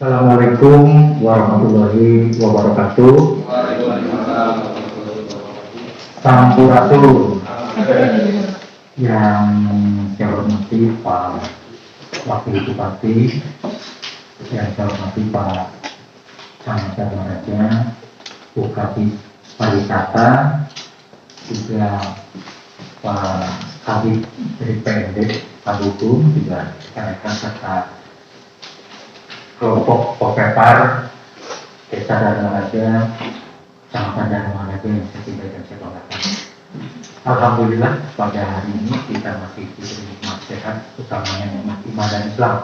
Assalamualaikum warahmatullahi wabarakatuh. Sampurasun. Yang saya hormati Pak Wakil Bupati, yang saya hormati Pak Camat Raja, Bupati Pariwisata, juga Pak Kabid dari PND, Pak Hukum, juga rekan-rekan serta kelompok Popepar Desa Dharmaraja, Kecamatan Dharmaraja yang saya cintai dan saya banggakan. Alhamdulillah pada hari ini kita masih diberi nikmat sehat, utamanya nikmat iman dan Islam.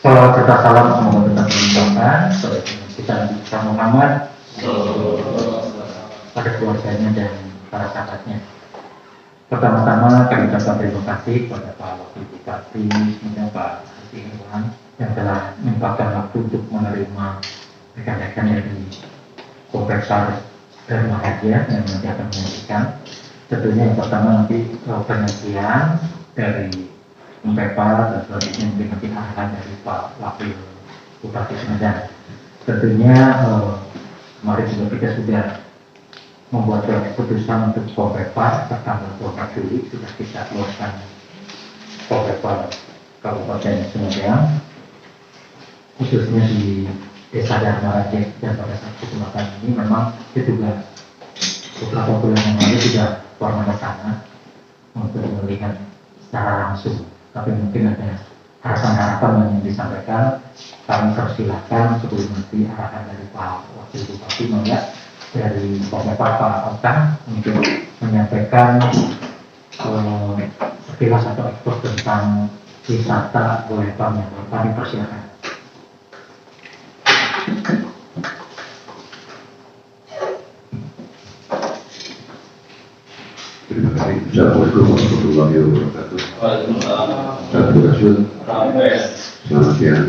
Salawat serta salam semoga tetap dilimpahkan kepada kita Nabi Muhammad, pada keluarganya dan para sahabatnya. Pertama-tama kami ucapkan terima kasih kepada Pak Wakil Bupati, kemudian Pak Haji Irwan yang telah menyempatkan waktu untuk menerima rekan-rekan dari Popepar Dharmaraja yang nanti akan menyaksikan. Tentunya yang pertama nanti penyajian dari Popepar dan selanjutnya mungkin nanti arahan dari Pak Wakil Bupati Sumedang. Tentunya kemarin juga kita sudah membuat keputusan untuk Popepar tanggal 24 Juli sudah kita keluarkan Popepar Kabupaten Sumedang, khususnya di Desa Dharmaraja. Dan pada saat kesempatan ini memang kita juga beberapa bulan yang lalu sudah pernah ke sana untuk melihat secara langsung, tapi mungkin ada harapan-harapan yang disampaikan. Kami persilahkan sebelum nanti arahan dari Pak Wakil Bupati melihat dari Popepar Pak Otang untuk menyampaikan sekilas atau ekspos tentang wisata Golempang yang kami persilakan. Terima kasih. Assalamualaikum warahmatullahi wabarakatuh. Selamat siang.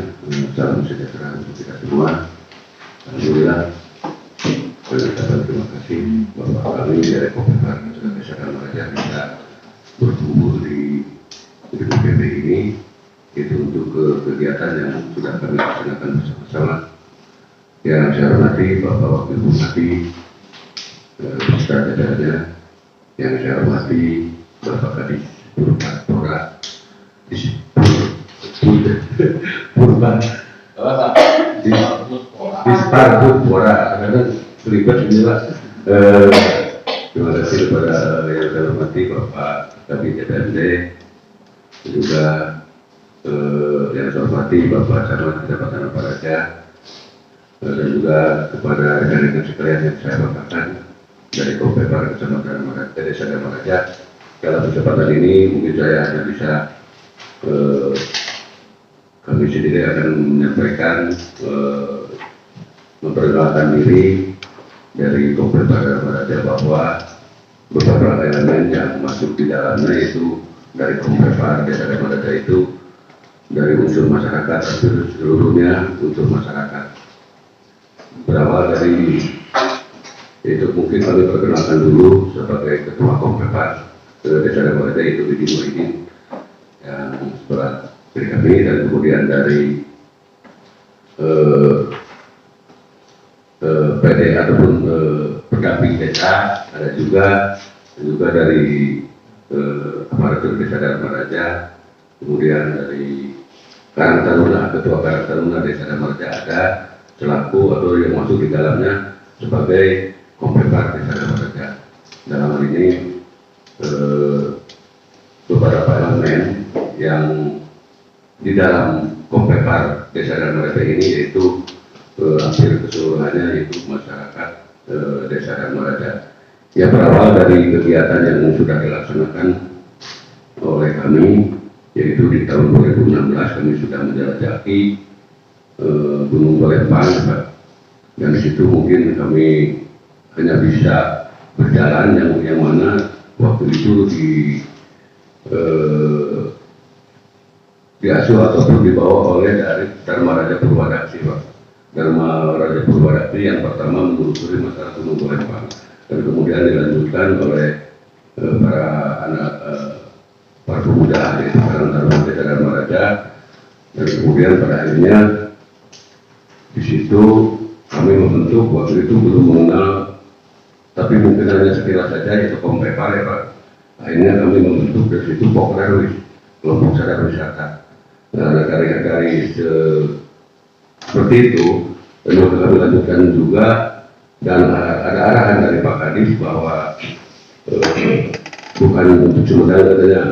Salam sejahtera untuk kita semua. Alhamdulillah. Terima kasih Bapak kami dari Popepar Desa Dharmaraja bisa berkumpul di BPP ini, itu untuk kegiatan yang sudah kami laksanakan bersama-sama. Yang saya hormati Bapak Wakil Bupati beserta jajarannya, yang saya hormati Bapak Kadis Purba Disparbudpora, karena terlibat inilah. Terima kasih kepada yang saya hormati Bapak Kabid DPRD, juga yang saya hormati Bapak Camat Kecamatan Dharmaraja, dan juga kepada rekan-rekan sekalian yang saya banggakan dari Popepar Kecamatan Dharmaraja, Desa Dharmaraja. Dalam kesempatan ini mungkin saya hanya bisa kami sendiri akan menyampaikan memperkenalkan diri dari Popepar Dharmaraja bahwa beberapa elemen yang masuk di dalamnya itu dari Popepar Desa Dharmaraja itu dari unsur masyarakat, seluruhnya unsur masyarakat. Berawal dari itu mungkin kami perkenalkan dulu sebagai Ketua Popepar Desa Dharmaraja itu Didi Muhyiddin yang sebelah dari kami, dan kemudian dari PD ataupun pendamping desa ada juga, dan juga dari aparatur Desa Dharmaraja, kemudian dari Karang Taruna, Ketua Karang Taruna Desa Dharmaraja ada selaku atau yang masuk di dalamnya sebagai Popepar Desa Dharmaraja. Dalam hal ini beberapa elemen yang di dalam Popepar Desa Dharmaraja ini yaitu hampir keseluruhannya yaitu masyarakat Desa Dharmaraja. Ya, berawal dari kegiatan yang sudah dilaksanakan oleh kami, yaitu di tahun 2016 kami sudah menjelajahi Gunung Golempang, dan di situ mungkin kami hanya bisa berjalan yang mana waktu itu diasuh ataupun dibawa oleh dari Dharmaraja Purwadakti, Pak. Dharmaraja Purwadakti yang pertama menelusuri masalah Gunung Golempang, dan kemudian dilanjutkan oleh para pemuda yaitu Karang Taruna Desa Dharmaraja, dan kemudian pada akhirnya situ kami membentuk, waktu itu belum mengenal, tapi mungkin hanya sekilas saja itu Kompepar ya Pak. Akhirnya kami membentuk dari situ Pokrewi, kelompok sadar wisata. Nah, dari seperti itu, dan kami lanjutkan juga, dan ada arahan dari Pak Kadis bahwa bukan untuk Sumedang katanya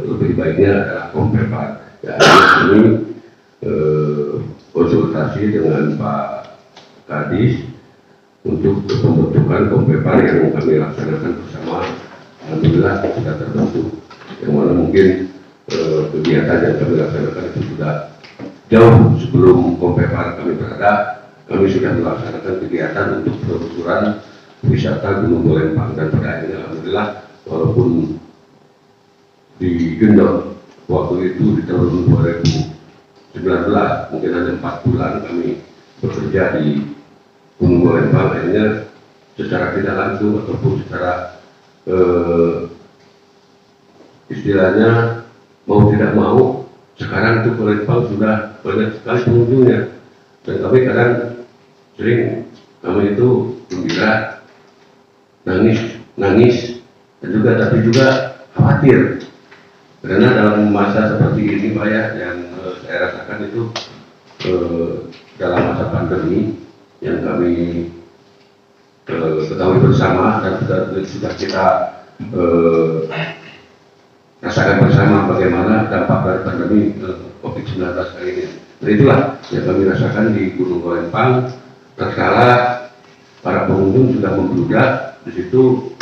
lebih baiknya adalah Kompepar. Ya, kami konsultasi dengan Pak Kadis untuk pembentukan Kompepar yang kami laksanakan bersama. Alhamdulillah sudah terbentuk, yang mana mungkin kegiatan yang kami laksanakan itu sudah jauh sebelum Kompepar kami berada. Kami sudah melaksanakan kegiatan untuk penelusuran wisata Gunung Golempang, dan pada akhirnya alhamdulillah walaupun digendong waktu itu di tahun 2019 mungkin hanya 4 bulan kami bekerja di Gunung Golempang, akhirnya secara tidak langsung ataupun secara istilahnya mau tidak mau sekarang itu Golempang sudah banyak sekali pengunjungnya, dan kami kadang sering kami itu gembira, nangis, dan juga tapi juga khawatir karena dalam masa seperti ini Pak ya, yang saya rasakan itu dalam masa pandemi yang kami ketahui bersama dan sudah kita rasakan bersama bagaimana dampak dari pandemi COVID-19 kali ini. Dan itulah yang kami rasakan di Gunung Golempang. Tatkala para pengunjung sudah membludak di situ,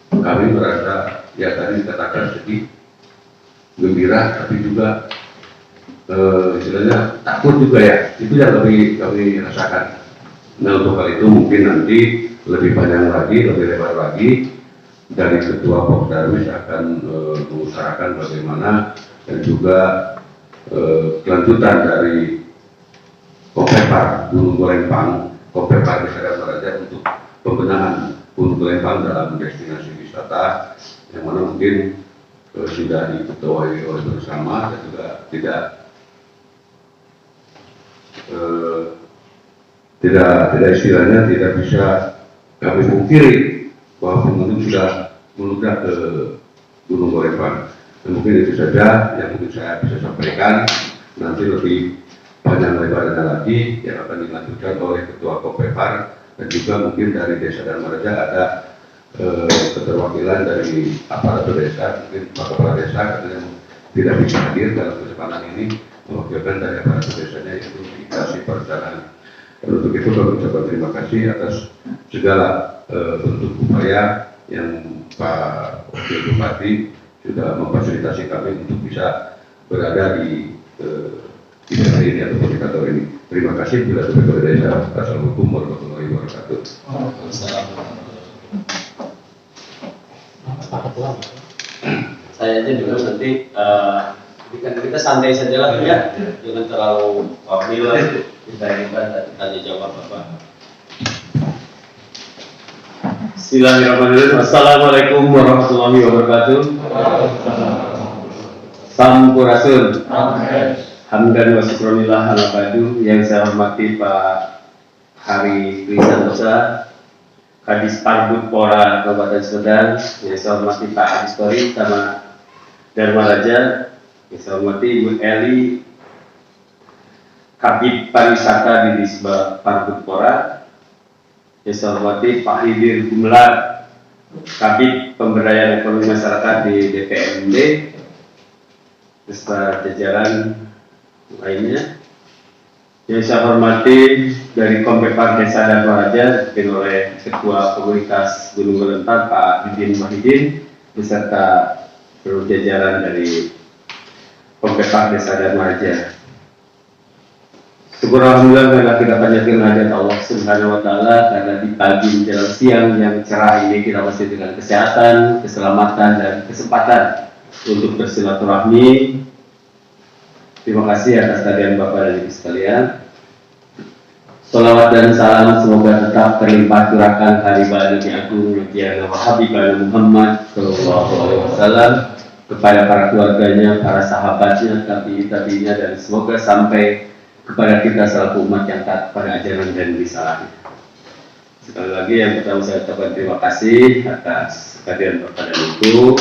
kami merasa ya tadi dikatakan sedih, gembira, tapi juga istilahnya takut juga ya. Itu yang kami rasakan. Nah, untuk hal itu mungkin nanti lebih panjang lagi, lebih lebar lagi, dari Ketua Pokdarwis akan mengutarakan bagaimana, dan juga kelanjutan dari Kompepar Gunung Golempang, Kompepar Desa Maraja untuk pembenahan Gunung Golempang dalam destinasi wisata, yang mana mungkin sudah diketuai oleh bersama, dan juga tidak istilahnya tidak bisa kami pungkiri bahwa pengunjung sudah meludak ke Gunung Golempang. Dan mungkin itu saja yang mungkin saya bisa sampaikan. Nanti lebih panjang lebarnya lagi yang akan dilanjutkan oleh Ketua Kompepar, dan juga mungkin dari Desa dan Maraja ada keterwakilan dari aparatur desa, mungkin Pak Kepala Desa yang tidak bisa hadir dalam kesempatan ini, mewakilkan dari aparatur desanya yaitu dikasih perjalanan. Dan untuk itu kami ucapkan terima kasih atas segala bentuk upaya yang Pak Wakil Bupati sudah memfasilitasi kami untuk bisa berada di daerah ini atau di kantor ini. Terima kasih. Bila sebagai desa. Assalamualaikum warahmatullahi wabarakatuh. Saya aja juga nanti kita santai saja lah ya, jangan terlalu familiar kita hebat tanya jawab apa. Bismillahirrahmanirrahim. Assalamualaikum warahmatullahi wabarakatuh. Sampurasun. Hamdan wa syukronillah ala badu. Yang saya hormati Pak Hari Trisantosa, Kadis Parbud Pora Kabupaten Sumedang. Yang saya hormati Pak Adis Tori sama Dharma Raja. Yang saya hormati Ibu Eli, Kabid Pariwisata di Disba Parbud Pora. Yang saya hormati Pak Hidir Gumelar, Kabid Pemberdayaan Ekonomi Masyarakat di DPMD, beserta jajaran lainnya. Yang saya hormati dari Kompepar Desa dan Maraja, dipimpin oleh Ketua Komunitas Gunung Golempang Pak Didin Wahidin, beserta seluruh jajaran dari Kompepar Desa dan Maraja. Syukur alhamdulillah karena kita panjatkan hajat Allah Subhanahu wa taala, karena di pagi menjelang siang yang cerah ini kita masih dengan kesehatan, keselamatan dan kesempatan untuk bersilaturahmi. Terima kasih atas kehadiran Bapak dan Ibu sekalian. Salawat dan salam semoga tetap terlimpah curahkan hari Nabi Agung Nabi Habibana Muhammad Sallallahu Alaihi Wasallam kepada para keluarganya, para sahabatnya, tabi'inya, dan semoga sampai kepada kita selaku umat yang taat pada ajaran dan risalahnya. Sekali lagi yang pertama saya ucapkan terima kasih atas kehadiran pertanyaan itu.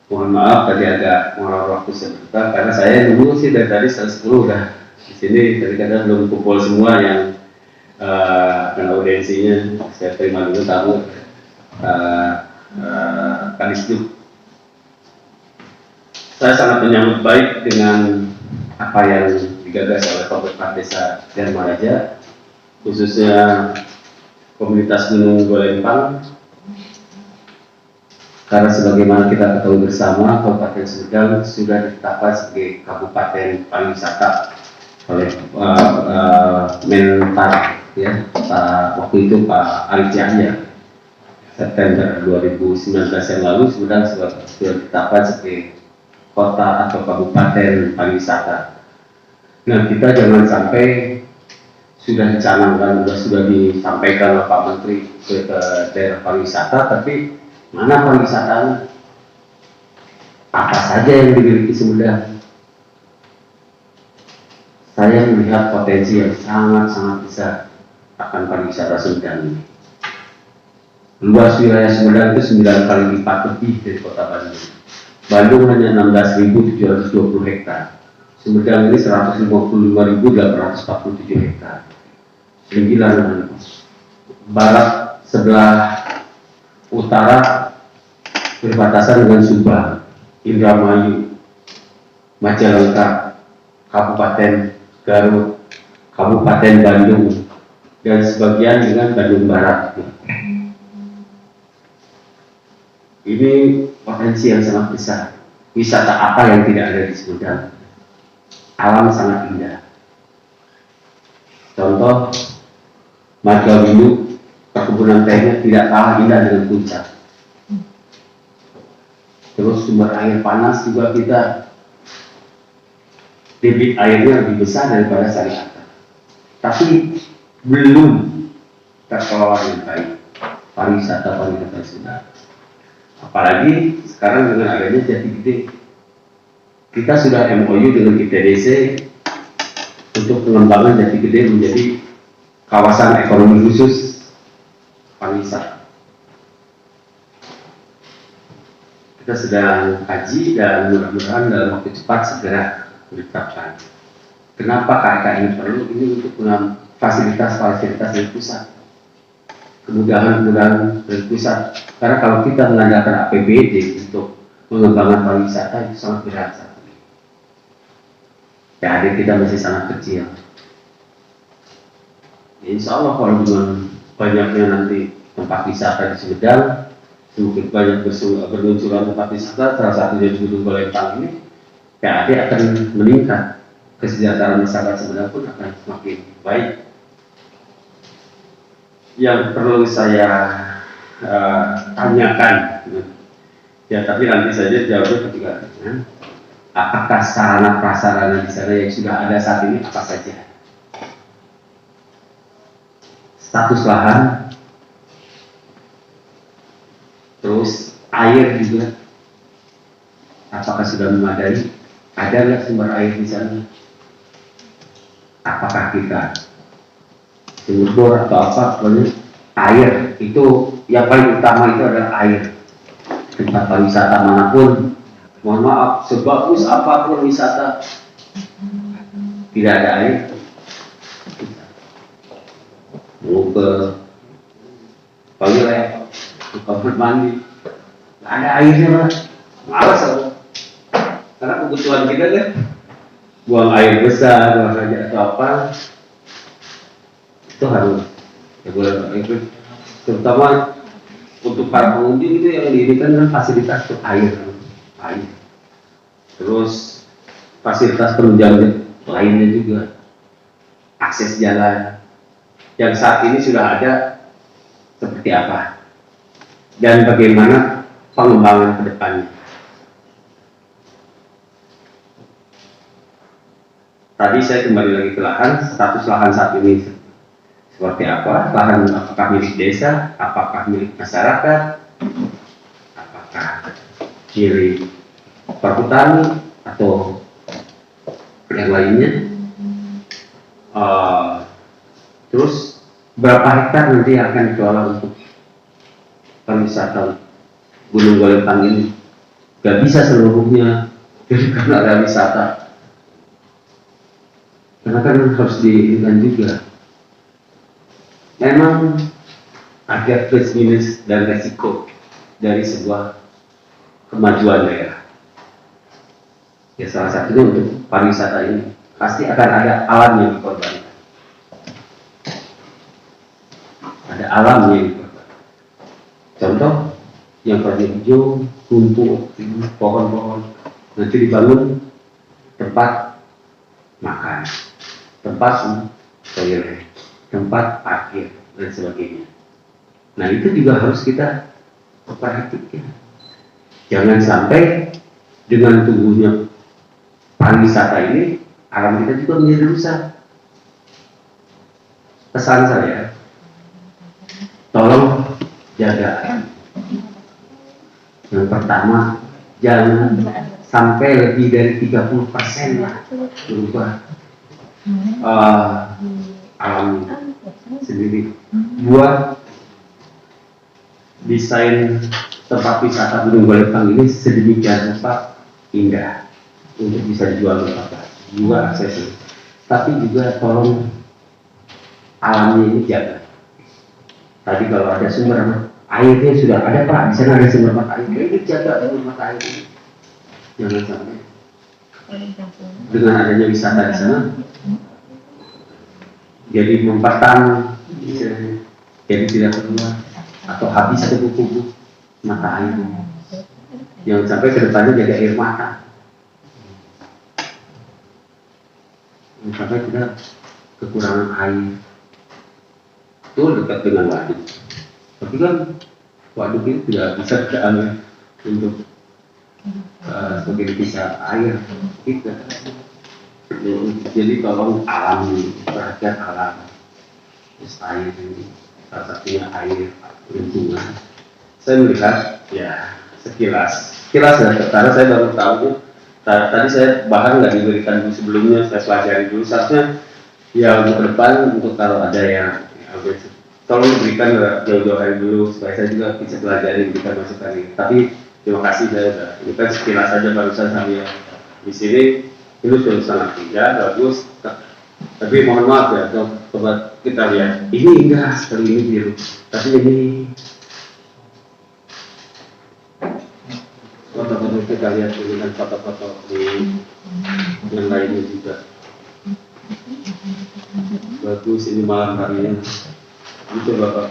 Mohon maaf tadi agak mengalami waktu sebentar karena saya dulu sih dari tadi 110 udah di sini, tadi kadang belum kumpul semua yang akan audiensinya. Saya terima dulu tamu Kadisduk. Saya sangat menyambut baik dengan apa yang digagas oleh Pemerintah Desa Dharmaraja, khususnya komunitas Gunung Golempang, karena sebagaimana kita ketahui bersama, Kabupaten Sumedang sudah ditetapkan sebagai Kabupaten Pariwisata oleh Menpan, ya, waktu itu Pak Ari Cahya. September 2019 yang lalu sudah ditetapkan sebagai kota atau kabupaten pariwisata. Nah, kita jangan sampai sudah dicanangkan, sudah disampaikan oleh Pak Menteri ke daerah pariwisata, tapi mana pariwisatanya? Apa saja yang dimiliki Sumedang? Saya melihat potensi yang sangat-sangat besar akan pariwisata Sumedang ini. Luas wilayah Sumedang itu 9 kali lipat lebih dari kota Bandung. Bandung hanya 16.720 hektar. Sumedang ini 155.847 hektar. 9 barat sebelah utara berbatasan dengan Subang, Indramayu, Majalengka, Kabupaten Garut, Kabupaten Bandung, dan sebagian dengan Bandung Barat. Ini potensi yang sangat besar. Wisata apa yang tidak ada di Sumedang? Alam sangat indah. Contoh, Margawindu, perkebunan tehnya tidak kalah indah dengan Puncak. Terus sumber air panas juga kita, debit airnya lebih besar daripada Sariata. Tapi belum terkelola dengan baik pariwisata Sumedang. Apalagi sekarang dengan adanya Jati Gede, kita sudah MOU dengan ITDC untuk pengembangan Jati Gede menjadi kawasan ekonomi khusus pariwisata. Kita sedang kaji dan mudah-mudahan dalam waktu cepat segera ditetapkan. Kenapa KK ini perlu? Ini untuk fasilitas-fasilitas dari pusat, kemudahan-kemudahan dari pusat. Karena kalau kita mengandalkan APBD untuk mengembangkan pariwisata itu sangat berat saat ini. Ya, kita masih sangat kecil. Insya Allah kalau dengan banyaknya nanti tempat wisata di Sumedang, semakin banyak bermunculan tempat wisata, salah satunya di Gunung Golempang ini, PAD akan meningkat. Kesejahteraan masyarakat Sumedang pun akan semakin baik. Yang perlu saya tanyakan, ya tapi nanti saja jawabnya ketika apakah sarana prasarana di sana yang sudah ada saat ini apa saja? Status lahan, terus air juga, apakah sudah memadai? Ada nggak sumber air di sana? Apakah kita sumur bor atau apa? Air itu yang paling utama, itu adalah air. Tempat pariwisata manapun, mohon maaf, sebagus apapun wisata, tidak ada air, mau ke toilet, ke kamar mandi, nggak ada airnya, malas aku. Karena kebutuhan kita kan buang air besar, buang aja atau apa, itu harus ya boleh itu, terutama untuk para pengunjung itu yang diirikan dengan fasilitas untuk air. Terus fasilitas penunjang lainnya juga, akses jalan yang saat ini sudah ada seperti apa dan bagaimana pengembangan ke depannya. Tadi saya kembali lagi ke lahan, status lahan saat ini seperti apa? Lahan apakah milik desa, apakah milik masyarakat, apakah kiri perhutani atau yang lainnya. Terus berapa hektar nanti akan dikelola untuk pariwisata Gunung Golentang ini? Gak bisa seluruhnya karena ada wisata, karena kan harus diingat juga. Memang ada plus minus dan resiko dari sebuah kemajuan daerah. Ya salah satunya untuk pariwisata ini pasti akan ada alam yang dikorbankan. Ada alam yang dikorbankan. Contoh yang pada hijau, rumput, pohon-pohon, nanti dibangun tempat makan, tempat toilet, tempat parkir dan sebagainya. Nah itu juga harus kita perhatikan. Jangan sampai dengan tumbuhnya pariwisata ini alam kita juga menjadi rusak. Pesan saya, tolong jaga. Yang pertama, jangan sampai lebih dari 30% lah berubah alam sendiri. Buat desain tempat wisata Gunung Golentang ini sedemikian rupa indah untuk bisa dijual juga aksesnya. Tapi juga tolong alamnya ini jaga. Tadi kalau ada sumber airnya sudah ada Pak, di sana ada sumber mata air, ini jaga sumber mata air ini. Jangan sampai dengan adanya wisata di sana jadi mempertang, jadi tidak keluar atau habis kubu-kubu mata air. Jangan sampai kedepannya jadi air mata. Jangan sampai kita kekurangan air. Itu dekat dengan waduk. Tapi kan waduk itu tidak bisa kita ambil untuk sebagai bisa air kita. Jadi tolong alam, perhatian alam. Terus air ini, salah satunya air lingkungan. Saya melihat ya sekilas ya, karena saya baru tahu. Tadi saya bahkan nggak diberikan sebelumnya, saya pelajari dulu. Seharusnya ya untuk ke depan, untuk kalau ada yang tolong diberikan jauh-jauh hari dulu supaya saya juga bisa pelajari, bisa masukan ini. Tapi terima kasih, saya udah ini kan sekilas saja barusan sambil di sini. Ini sudah sangat indah, bagus. Tapi mohon maaf ya, coba kita lihat. Ini indah sekali, ini biru. Tapi ini foto-foto kita lihat dengan foto-foto di yang lainnya juga. Bagus ini malam harinya. Itu Bapak.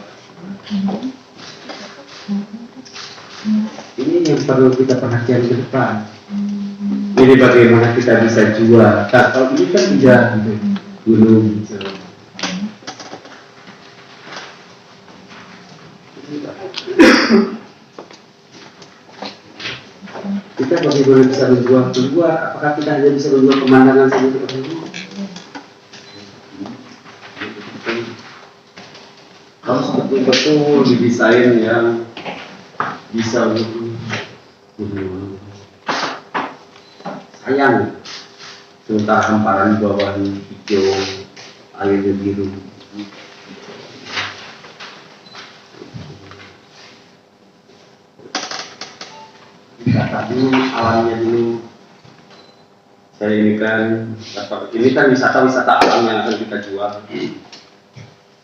Ini yang perlu kita perhatikan ke depan. Ini bagaimana kita bisa jual. Nah, kalau ini kan tidak gunung. Kita bagaimana bisa menjual keluar? Apakah kita hanya bisa menjual pemandangan saja seperti ini? Harus betul-betul didesain yang bisa sayang, sementara hamparan di bawah hijau, airnya biru. Kata dulu alamnya dulu. Saya ini kan wisata alam yang akan kita jual.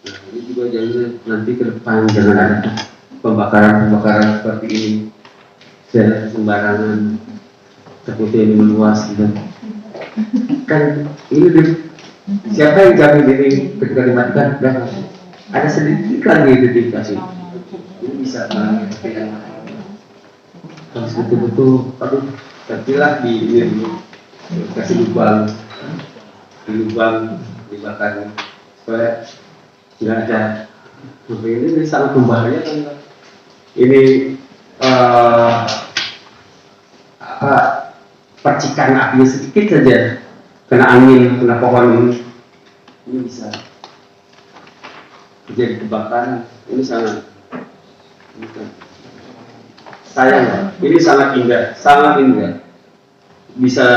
Nah, ini juga jangan nanti ke depan jangan ada pembakaran seperti ini, jangan sembarangan seperti ini meluas gitu. Kan ini siapa yang jamin ini ketika dimatikan dan ada sedikit lagi identifikasi. Ini bisa harus betul-betul terpilah di ini dulu, kasih lubang dibakar supaya nggak ada. Ini sangat membahayakan. Ini percikan apinya sedikit saja kena angin, kena pohon ini bisa terjadi kebakaran. Ini sangat sayang Pak. Ini sangat indah. Bisa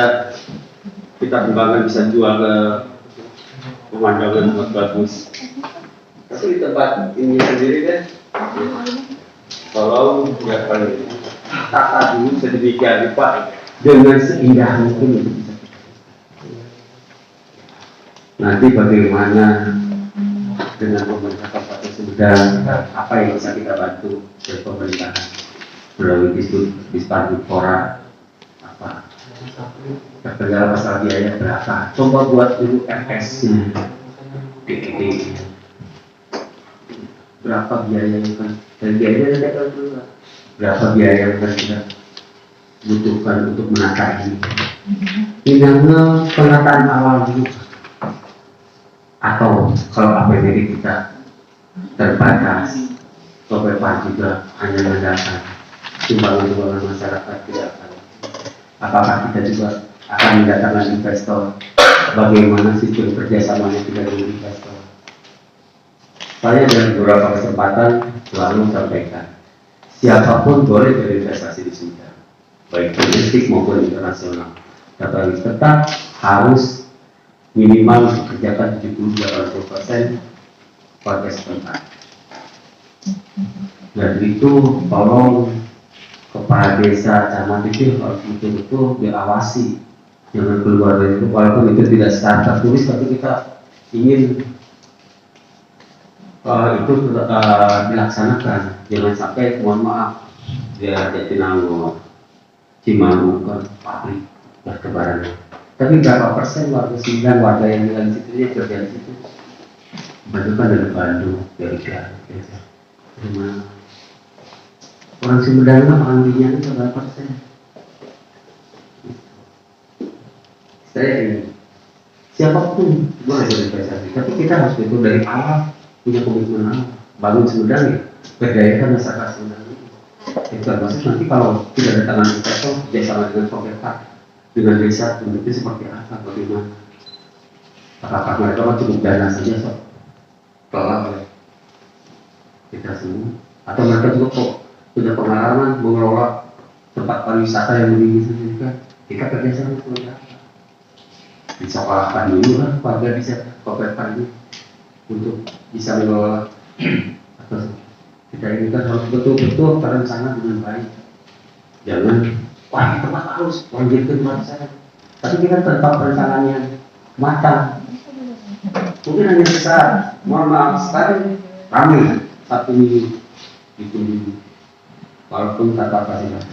kita kembangkan, bisa jual ke pemandangan sangat bagus. Tapi di tempat ini sendiri kan, kalau ya tata dulu sedemikian rupa dengan seindah mungkin. Nanti bagaimana dengan pemerintah Kabupaten Sumedang, apa yang bisa kita bantu dari pemerintahan melalui Dispardipora apa terkendala masalah biaya berapa, coba buat dulu RS-nya DKD berapa biayanya kan, dan biayanya tidak tahu berapa biaya yang akan kita butuhkan untuk menata ini. Tinggalnya penataan awal dulu, atau kalau APBD kita terbatas, Kopepar juga hanya mendapatkan sumbangan masyarakat tidak akan. Apakah kita juga akan mendatangkan investor? Bagaimana sistem kerjasamanya kita dengan investor? Saya dalam beberapa kesempatan selalu sampaikan, siapapun boleh berinvestasi di Sumedang, baik domestik maupun internasional, tapi tetap harus minimal dikerjakan 70-80% warga setempat. Dan itu tolong kepala desa, camat itu harus betul-betul diawasi, jangan keluar dari itu, walaupun itu tidak secara tertulis, tapi kita ingin itu dilaksanakan. Jangan sampai, mohon maaf, dia Jatinangor, Cimanuk kan pabrik bertebaran. Tapi berapa persen warga Sumedang, warga yang tinggal di situ, dia kerja di situ? Bandung kan dari Bandung, dari Garut, dari mana? Orang Sumedang mah ambilnya itu berapa persen? Saya ingin siapapun boleh berinvestasi, tapi kita harus betul dari awal punya komitmen awal, bangun Sumedang ya, berdayakan masyarakat Sumedang itu. Itu termasuk nanti kalau tidak ada tangan investor, bersama dengan Kopepar, dengan desa bentuknya seperti apa, bagaimana? Apakah mereka cukup dana saja sob? Kelola oleh kita semua, atau mereka juga kok punya pengalaman mengelola tempat pariwisata yang lebih sendiri kan? Kita kerjasama seperti apa? Disekolahkan dulu lah warga bisa Kopepar ini untuk bisa mengelola. Atau kita ini kan harus betul-betul terencana dengan baik. Jangan wah tempat harus lanjutkan tempat saya. Tapi kita tetap perencanaannya matang. Mungkin hanya besar, mohon maaf sekali, ramai 1 minggu ditunggu, walaupun tanpa fasilitas.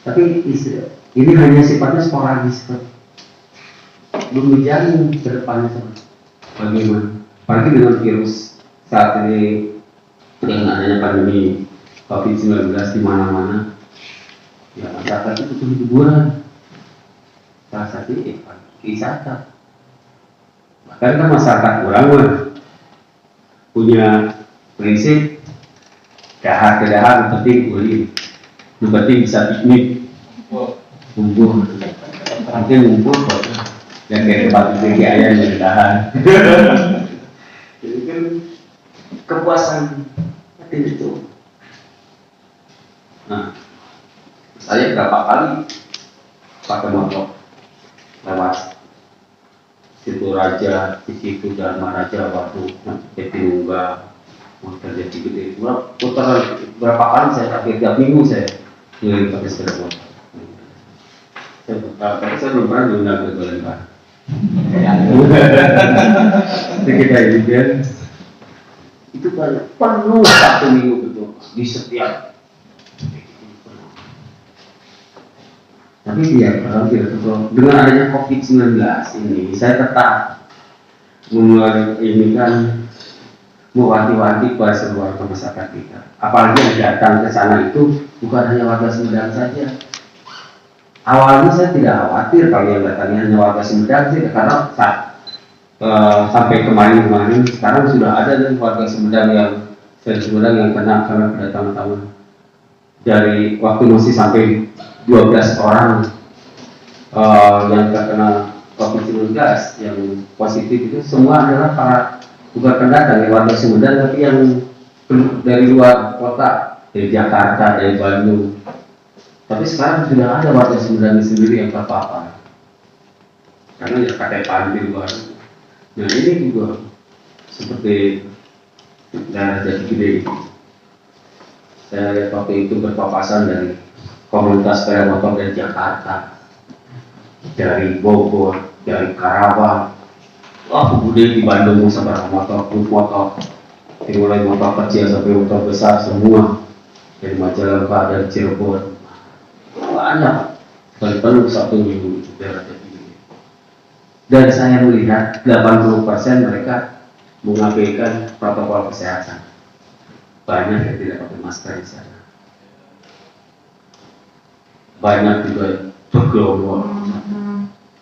Tapi ini hanya sifatnya sporadis, belum dijamin ke depannya bagaimana. Apalagi dengan virus saat ini dengan adanya pandemi COVID-19 di mana-mana, ya masyarakat itu butuh hiburan, salah satunya wisata. Bahkan kan masyarakat orang punya prinsip dahar ke dahar, penting boleh, penting bisa piknik, kumpul, mungkin ngumpul yang kayak tempat piknik ayam yang dahar. Jadi kan kepuasan hati itu. Nah, saya berapa kali pakai motor lewat Situ Raja, di situ Dharma Raja, Waduk, Jatinunggal, motor Jati Gede. Putar berapa kali saya hampir tiap minggu saya keliling pakai sepeda motor. Saya belum pernah diundang ke Golembang. Kita ini kan itu banyak penuh 1 minggu betul di setiap. Tapi dia dengan adanya COVID-19 ini saya tetap ini kan mewanti-wanti kepada seluruh masyarakat kita. Apalagi yang datang ke sana itu bukan hanya warga Sumedang saja. Awalnya saya tidak khawatir kalau yang datangnya hanya warga Sumedang sih, karena sampai kemarin sekarang sudah ada warga Sumedang yang kena karena kedatangan tamu. Dari waktu masih sampai 12 orang yang terkena COVID-19 yang positif itu semua adalah para bukan pendatang warga Sumedang, tapi yang dari luar kota, dari Jakarta, dari Bandung. Tapi sekarang sudah ada warga Sumedang sendiri yang terpapar. Karena ya pakai panti baru. Nah ini juga seperti daerah Jati Gede. Saya lihat waktu itu berpapasan dari komunitas sepeda motor dari Jakarta, dari Bogor, dari Karawang. Wah, kemudian di Bandung sama motor, truk motor, mulai motor kecil sampai motor besar semua, dari Majalengka, dari Cirebon. Banyak sekali penuh satu minggu itu daerah Jati Gede. Dan saya melihat 80% mereka mengabaikan protokol kesehatan. Banyak yang tidak pakai masker di sana. Banyak juga bergerombol.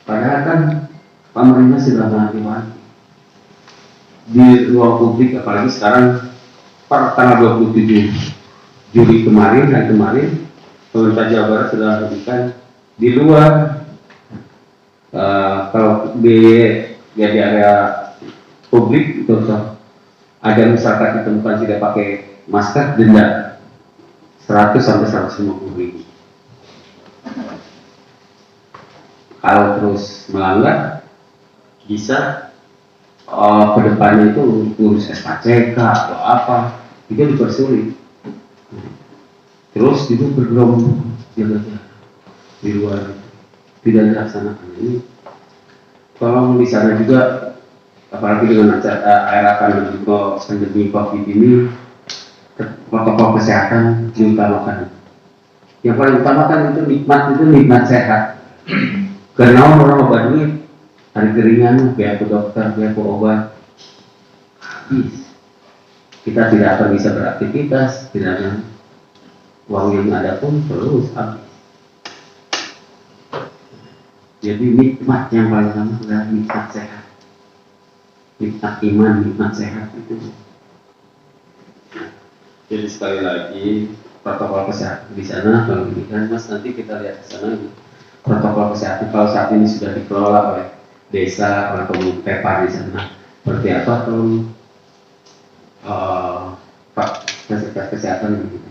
Padahal kan pemerintah sudah mengatakan di ruang publik, apalagi sekarang per tanggal 27 Juli kemarin pemerintah Jawa Barat sudah memberikan di luar kalau di area publik itu ada masyarakat ditemukan tidak pakai masker, denda 100 sampai 150 ribu. Kalau terus melanggar bisa ke depannya itu urus SKCK atau apa itu dipersulit. Terus itu bergerombol jaga-jaga di luar, tidak dilaksanakan. Ini tolong di sana juga, apalagi dengan era pandemi COVID ini, protokol kesehatan diutamakan. Yang paling utama kan itu nikmat sehat. Karena orang obat duit, hari keringan, biaya ke dokter, biaya ke obat, habis. Kita tidak akan bisa beraktivitas, tidak ada uang yang ada pun terus habis. Jadi nikmat yang paling utama adalah nikmat sehat, nikmat iman, nikmat sehat itu. Jadi sekali lagi protokol kesehatan di sana, kalau demikian Mas nanti kita lihat ke sana. Protokol kesehatan kalau saat ini sudah dikelola oleh desa, oleh komunitas PEPAR di sana, seperti apa tolong fasilitas kesehatan begitu.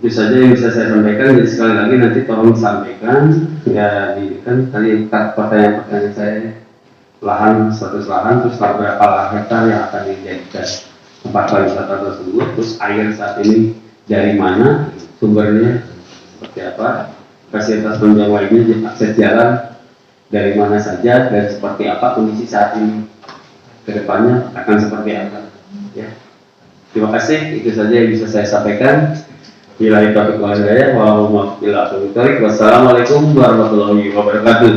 Itu saja yang bisa saya sampaikan. Jadi sekali lagi nanti tolong sampaikan ya, kan tadi pertanyaan saya lahan, status lahan, terus berapa hektar yang akan dijadikan tempat pariwisata tersebut, terus air saat ini dari mana, sumbernya seperti apa, fasilitas penunjang lainnya, akses jalan dari mana saja dan seperti apa kondisi saat ini, kedepannya akan seperti apa. Ya. Terima kasih, itu saja yang bisa saya sampaikan. Billahi taufiq wal hidayah, wassalamualaikum warahmatullahi wabarakatuh.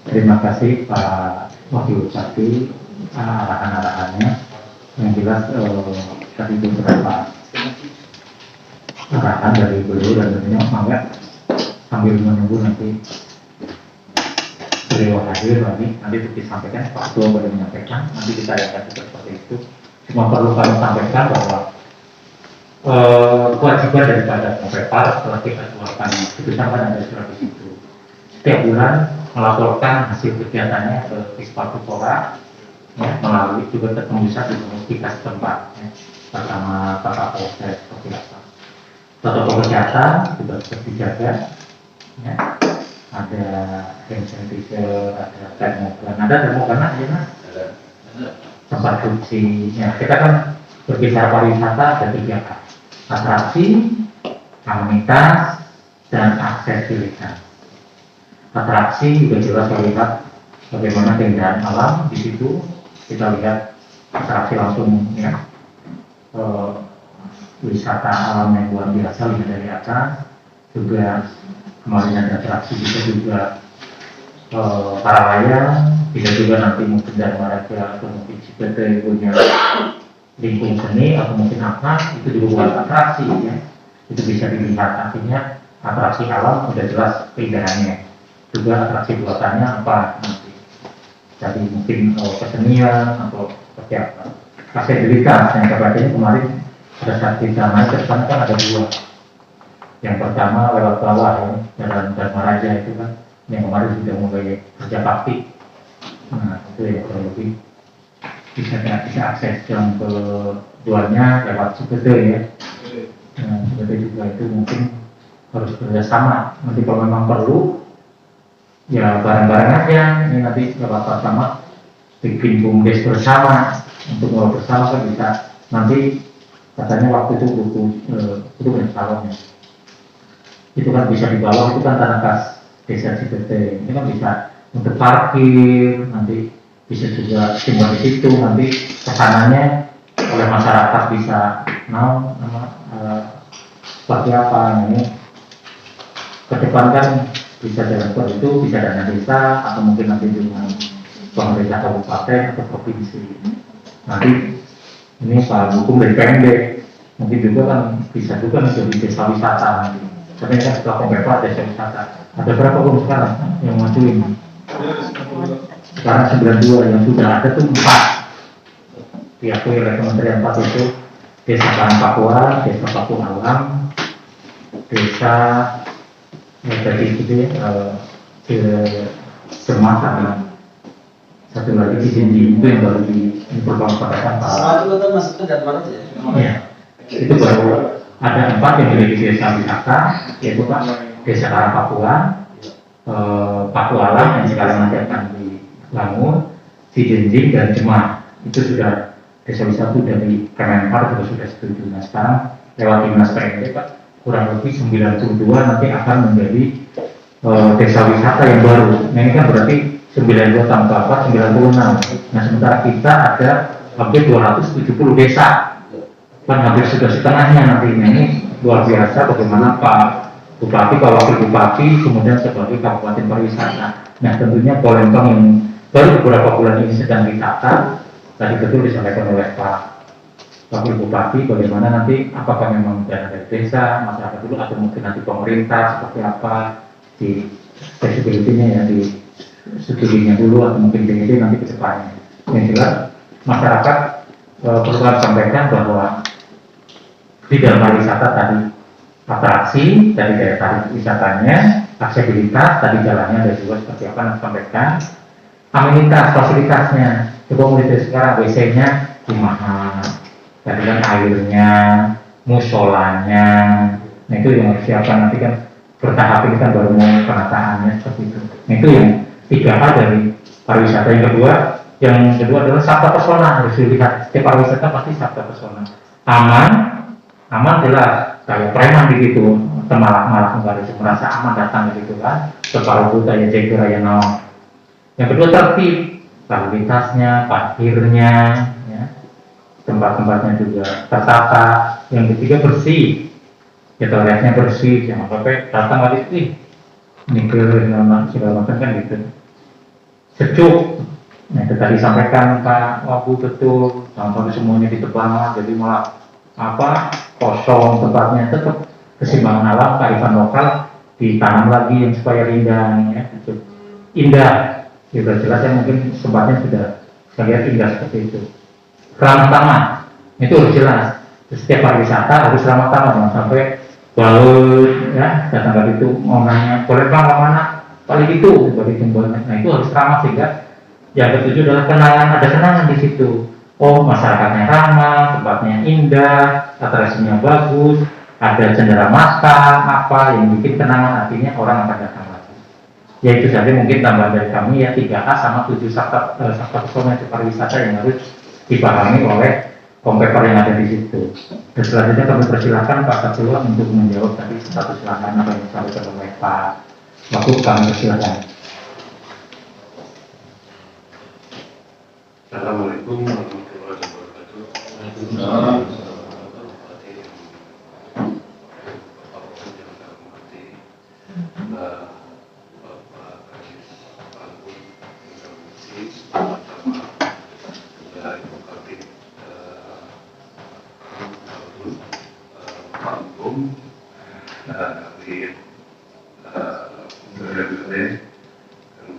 Terima kasih Pak Wakil Bupati arahan-arahannya. Yang jelas tadi beberapa arahan dari beliau dan tentunya mangga sambil menunggu nanti beliau hadir lagi, nanti disampaikan Pak Ketua boleh menyampaikan, nanti kita akan seperti itu. Cuma perlu kami sampaikan bahwa kewajiban daripada PEPAR setelah kita keluarkan keputusan kan ada surat itu. Setiap bulan melaporkan hasil kegiatannya ke Dispatupora, ya, melalui juga ketembusan di komunitas setempat, ya, bersama Bapak Polsek seperti apa. Protokol kesehatan juga tetap dijaga, ya. Ada hand sanitizer, ada termogan aja mas, tempat cuci. Ya, kita kan berbicara pariwisata ada 3 hal: atraksi, amenitas, dan aksesibilitas. Atraksi juga jelas terlihat bagaimana keindahan alam di situ. Kita lihat atraksi langsung, ya, wisata alam yang luar biasa lihat dari atas. Juga kemarin ada atraksi juga para layang, tidak juga nanti mungkin dari Maraja atau mungkin CPT punya lingkung seni atau mungkin apa, itu juga bukan atraksi, ya. Itu bisa dilihat, artinya atraksi alam sudah jelas keindahannya. Juga atraksi buatannya apa nanti, jadi mungkin kesenian atau seperti apa. Aksesibilitas yang terbaiknya kemarin pada saat kita naik ke sana kan ada 2. Yang pertama lewat bawah, ya, jalan Dharma Raja itu kan, yang kemarin sudah mulai kerja bakti. Nah itu ya kurang lebih bisa akses yang keduanya lewat CPT ya. Nah, CPT juga itu mungkin harus kerjasama. Nanti kalau memang perlu, ya bareng-bareng aja. Ini nanti lewat sama bikin bumdes bersama untuk ngobrol bersama kan bisa. Nanti katanya waktu itu butuh calonnya. Itu kan bisa di bawah, itu kan tanah kas desa CPT. Ini kan bisa untuk parkir, nanti bisa juga tinggal di situ, nanti kesananya oleh masyarakat bisa seperti apa ini ke depan kan bisa jalan keluar itu bisa dana desa atau mungkin nanti dengan pemerintah kabupaten atau provinsi. Nanti ini Pak Hukum dari PMD mungkin juga kan bisa juga menjadi desa wisata nanti. Tapi kan setelah Kompepa desa wisata ada berapa belum sekarang yang ngajuin? Sekarang 92 yang sudah ada tuh 4 diakui oleh Kementerian 4 itu Desa Karang Papua, Desa Papua Alam, Desa jadi itu Semata, satu lagi di sini itu yang baru diperbankan Pak. Itu kan masuk ke Jatwarat ya? Iya, itu baru ada 4 yang dimiliki desa wisata, yaitu Pak Desa Karang Papua, Papua Alam yang sekarang nanti akan dibangun, Cijenjing dan Jemah. Itu sudah desa wisata dari Kemenpar juga sudah setuju. Nah sekarang lewat Dinas PMD Pak, kurang lebih 92 nanti akan menjadi desa wisata yang baru. Nah ini kan berarti 92 tambah 4, 96. Nah sementara kita ada hampir 270 desa. Kan hampir sudah setengahnya nantinya. Ini luar biasa bagaimana Pak Bupati, Pak Wakil Bupati, kemudian sebagai Kabupaten Pariwisata. Nah tentunya Palembang yang baru beberapa bulan ini sedang ditata. Tadi betul disampaikan oleh Pak Wakil Bupati, bagaimana nanti apakah memang dana dari desa, masyarakat dulu, atau mungkin nanti pemerintah seperti apa di feasibility-nya ya, di studinya dulu, atau mungkin DPD nanti ke depannya. Yang jelas masyarakat perlu kami sampaikan bahwa di dalam pariwisata tadi atraksi, tadi daya tarik wisatanya, aksesibilitas, tadi jalannya ada juga seperti apa nanti sampaikan, amenitas, fasilitasnya, coba mulai sekarang WC-nya gimana, tadi kan airnya, musolanya, nah itu yang harus siapkan nanti kan bertahap ini kan baru mau penataannya seperti itu. Nah itu yang 3A dari pariwisata. Yang kedua adalah sabta pesona, harus dilihat setiap pariwisata pasti sabta pesona. Aman jelas, kayak preman di situ, temalak-malak enggak ada merasa aman datang gitu kan, separuh buta ya jegera ya no. Yang kedua tertib, lalu lintasnya, parkirnya, ya. Tempat-tempatnya juga tertata. Yang ketiga bersih, ya toiletnya bersih, jangan sampai datang lagi sih nikel segala macam kan gitu. Sejuk, nah itu tadi sampaikan Pak Wabu betul, jangan sampai semuanya ditebang jadi malah kosong tempatnya, tetap keseimbangan alam, kearifan lokal ditanam lagi yang supaya rindang ya, gitu. Indah, ya jelas yang mungkin tempatnya sudah saya lihat indah seperti itu. Ramah tamah, itu harus jelas. Setiap pariwisata harus ramah tamah, jangan sampai balut ya datang ke itu mau nanya boleh Pak mana paling itu sebagai jembolnya. Nah itu harus ramah sehingga yang ketujuh adalah kenangan, ada kenangan di situ. Oh masyarakatnya ramah, tempatnya indah, atraksinya bagus, ada cenderamata apa yang bikin kenangan, artinya orang akan datang lagi. Ya itu saja mungkin tambahan dari kami ya, 3A sama 7 sabta pesona pariwisata yang harus dipahami oleh Kompeper yang ada di situ. Dan selanjutnya kami persilakan Pak Ketua untuk menjawab tadi status lahan apa yang disampaikan oleh Pak Wakil, kami persilakan. Assalamualaikum warahmatullahi wabarakatuh.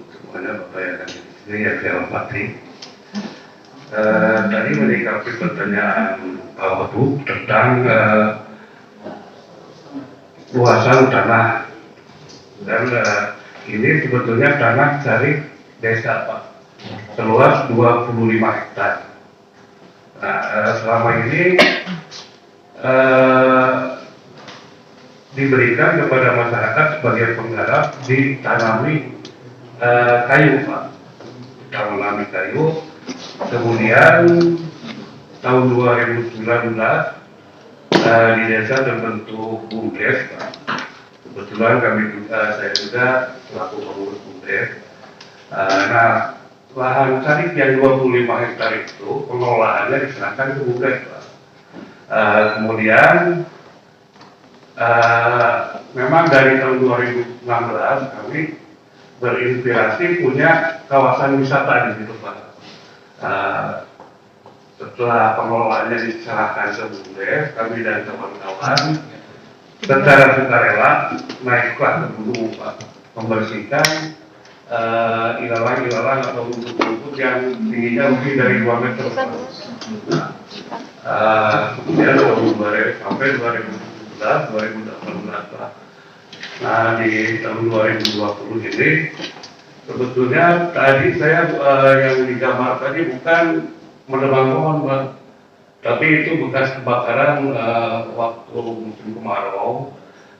Semuanya Bapak yang ada di sini yang saya hormati. Tadi menyikapi pertanyaan Pak Wabu tentang luasan tanah, dan ini sebetulnya tanah dari desa Pak, seluas 25 hektar. Nah, selama ini eh, diberikan kepada masyarakat sebagai penggarap ditanami kayu, Pak. Ditanami kayu. Kemudian tahun 2019 di desa terbentuk BUMDes, Pak. Kebetulan saya juga selaku pengurus BUMDes. Nah, lahan sawit yang 25 hektar itu pengelolaannya diserahkan ke BUMDes, Pak. Kemudian memang dari tahun 2016 kami berinspirasi punya kawasan wisata di situ, Pak. Setelah pengelolaannya diserahkan ke BUMDes, kami dan kawan-kawan secara sukarela naiklah ke gunung, Pak, membersihkan ilalang-ilalang atau rumput-rumput yang tingginya lebih dari 2 meter. Kemudian sampai 2017, 2018 Pak. Nah, di tahun 2020 ini sebetulnya tadi saya yang digambar tadi bukan menebang pohon, Pak, tapi itu bekas kebakaran waktu musim kemarau.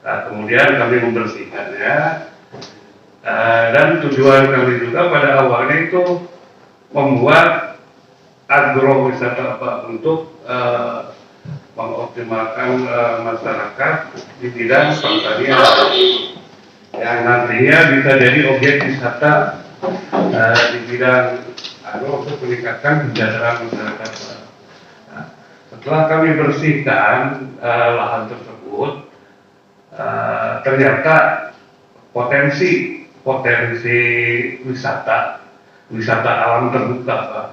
Nah, kemudian kami membersihkannya. Dan tujuan kami juga pada awalnya itu membuat agrowisata, Pak, untuk mengoptimalkan masyarakat di bidang pertanian yang nantinya bisa jadi objek wisata di bidang untuk meningkatkan kesejahteraan masyarakat, Pak. Nah, setelah kami bersihkan lahan tersebut, ternyata potensi wisata alam terbuka, Pak,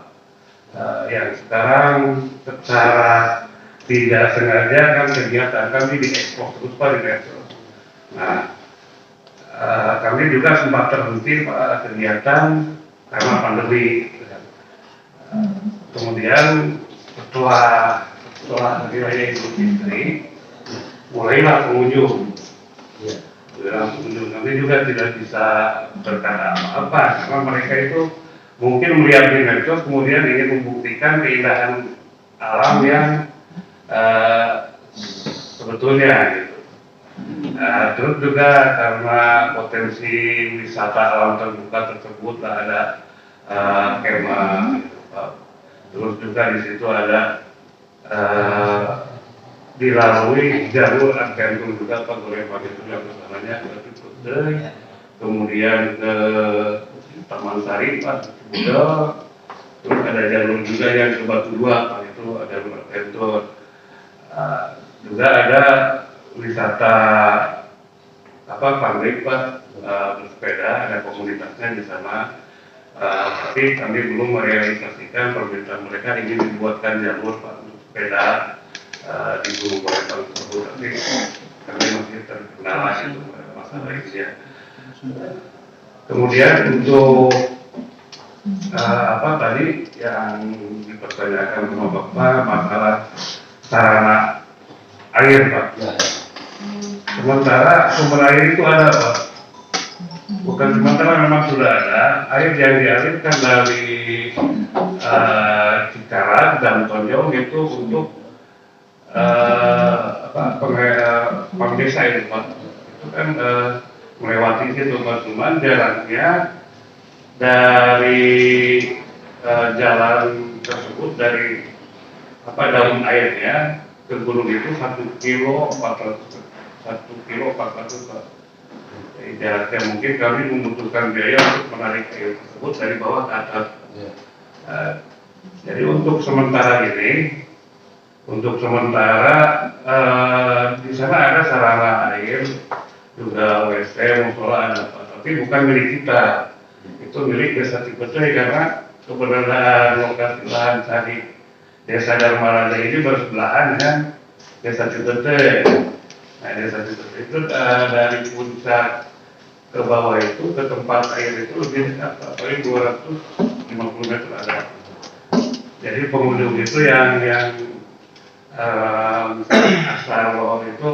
yang sekarang secara tidak sengaja kan kegiatan kami diekspos terus, Pak, di medsos. Nah, kami juga sempat terhenti, Pak, kegiatan karena pandemi. Kemudian setelah hari raya Idul Fitri mulailah pengunjung. Kami juga tidak bisa berkata apa-apa karena mereka itu mungkin melihat di medsos kemudian ingin membuktikan keindahan alam yang sebetulnya gitu. Terus juga karena potensi wisata alam terbuka tersebut ada kemah, gitu, Pak. Terus juga di situ ada dilalui jalur argentum juga, Pak, oleh Pak itu yang pertamanya ke Cipete, kemudian ke Taman Sari, Pak, Budel, terus ada jalur juga yang ke Batu Dua, Pak, itu ada jalur argentum. Juga ada wisata pandai, Pak, bersepeda, ada komunitasnya di sana. Tapi kami belum merealisasikan permintaan mereka ingin dibuatkan jalur, Pak, untuk sepeda di Gunung Boretang tersebut, tapi kami masih terkendala itu masalah itu ya. Kemudian untuk tadi yang dipertanyakan sama Bapak masalah sarana air, Pak. Sementara sumber air itu ada, Pak. Bukan sementara, memang sudah ada air yang dialirkan dari Cikarang dan Tonjong itu untuk desa itu, Pak. Itu kan melewati situ, Pak. Cuman jaraknya dari jalan tersebut dari daun airnya ke gunung itu 1 kilo 400 Pak. Jaraknya mungkin kami membutuhkan biaya untuk menarik air tersebut dari bawah ke atas. Jadi untuk sementara di sana ada sarana air, juga WC, musola ada, Pak, tapi bukan milik kita. Itu milik Desa Cipete karena keberadaan lokasi lahan tadi Desa Dharma Raja ini bersebelahan dengan Desa Cipete. Nah, Desa Cipete itu dari puncak ke bawah itu ke tempat air itu lebih dekat, paling 250 meter ada. Jadi pengunjung itu yang asal itu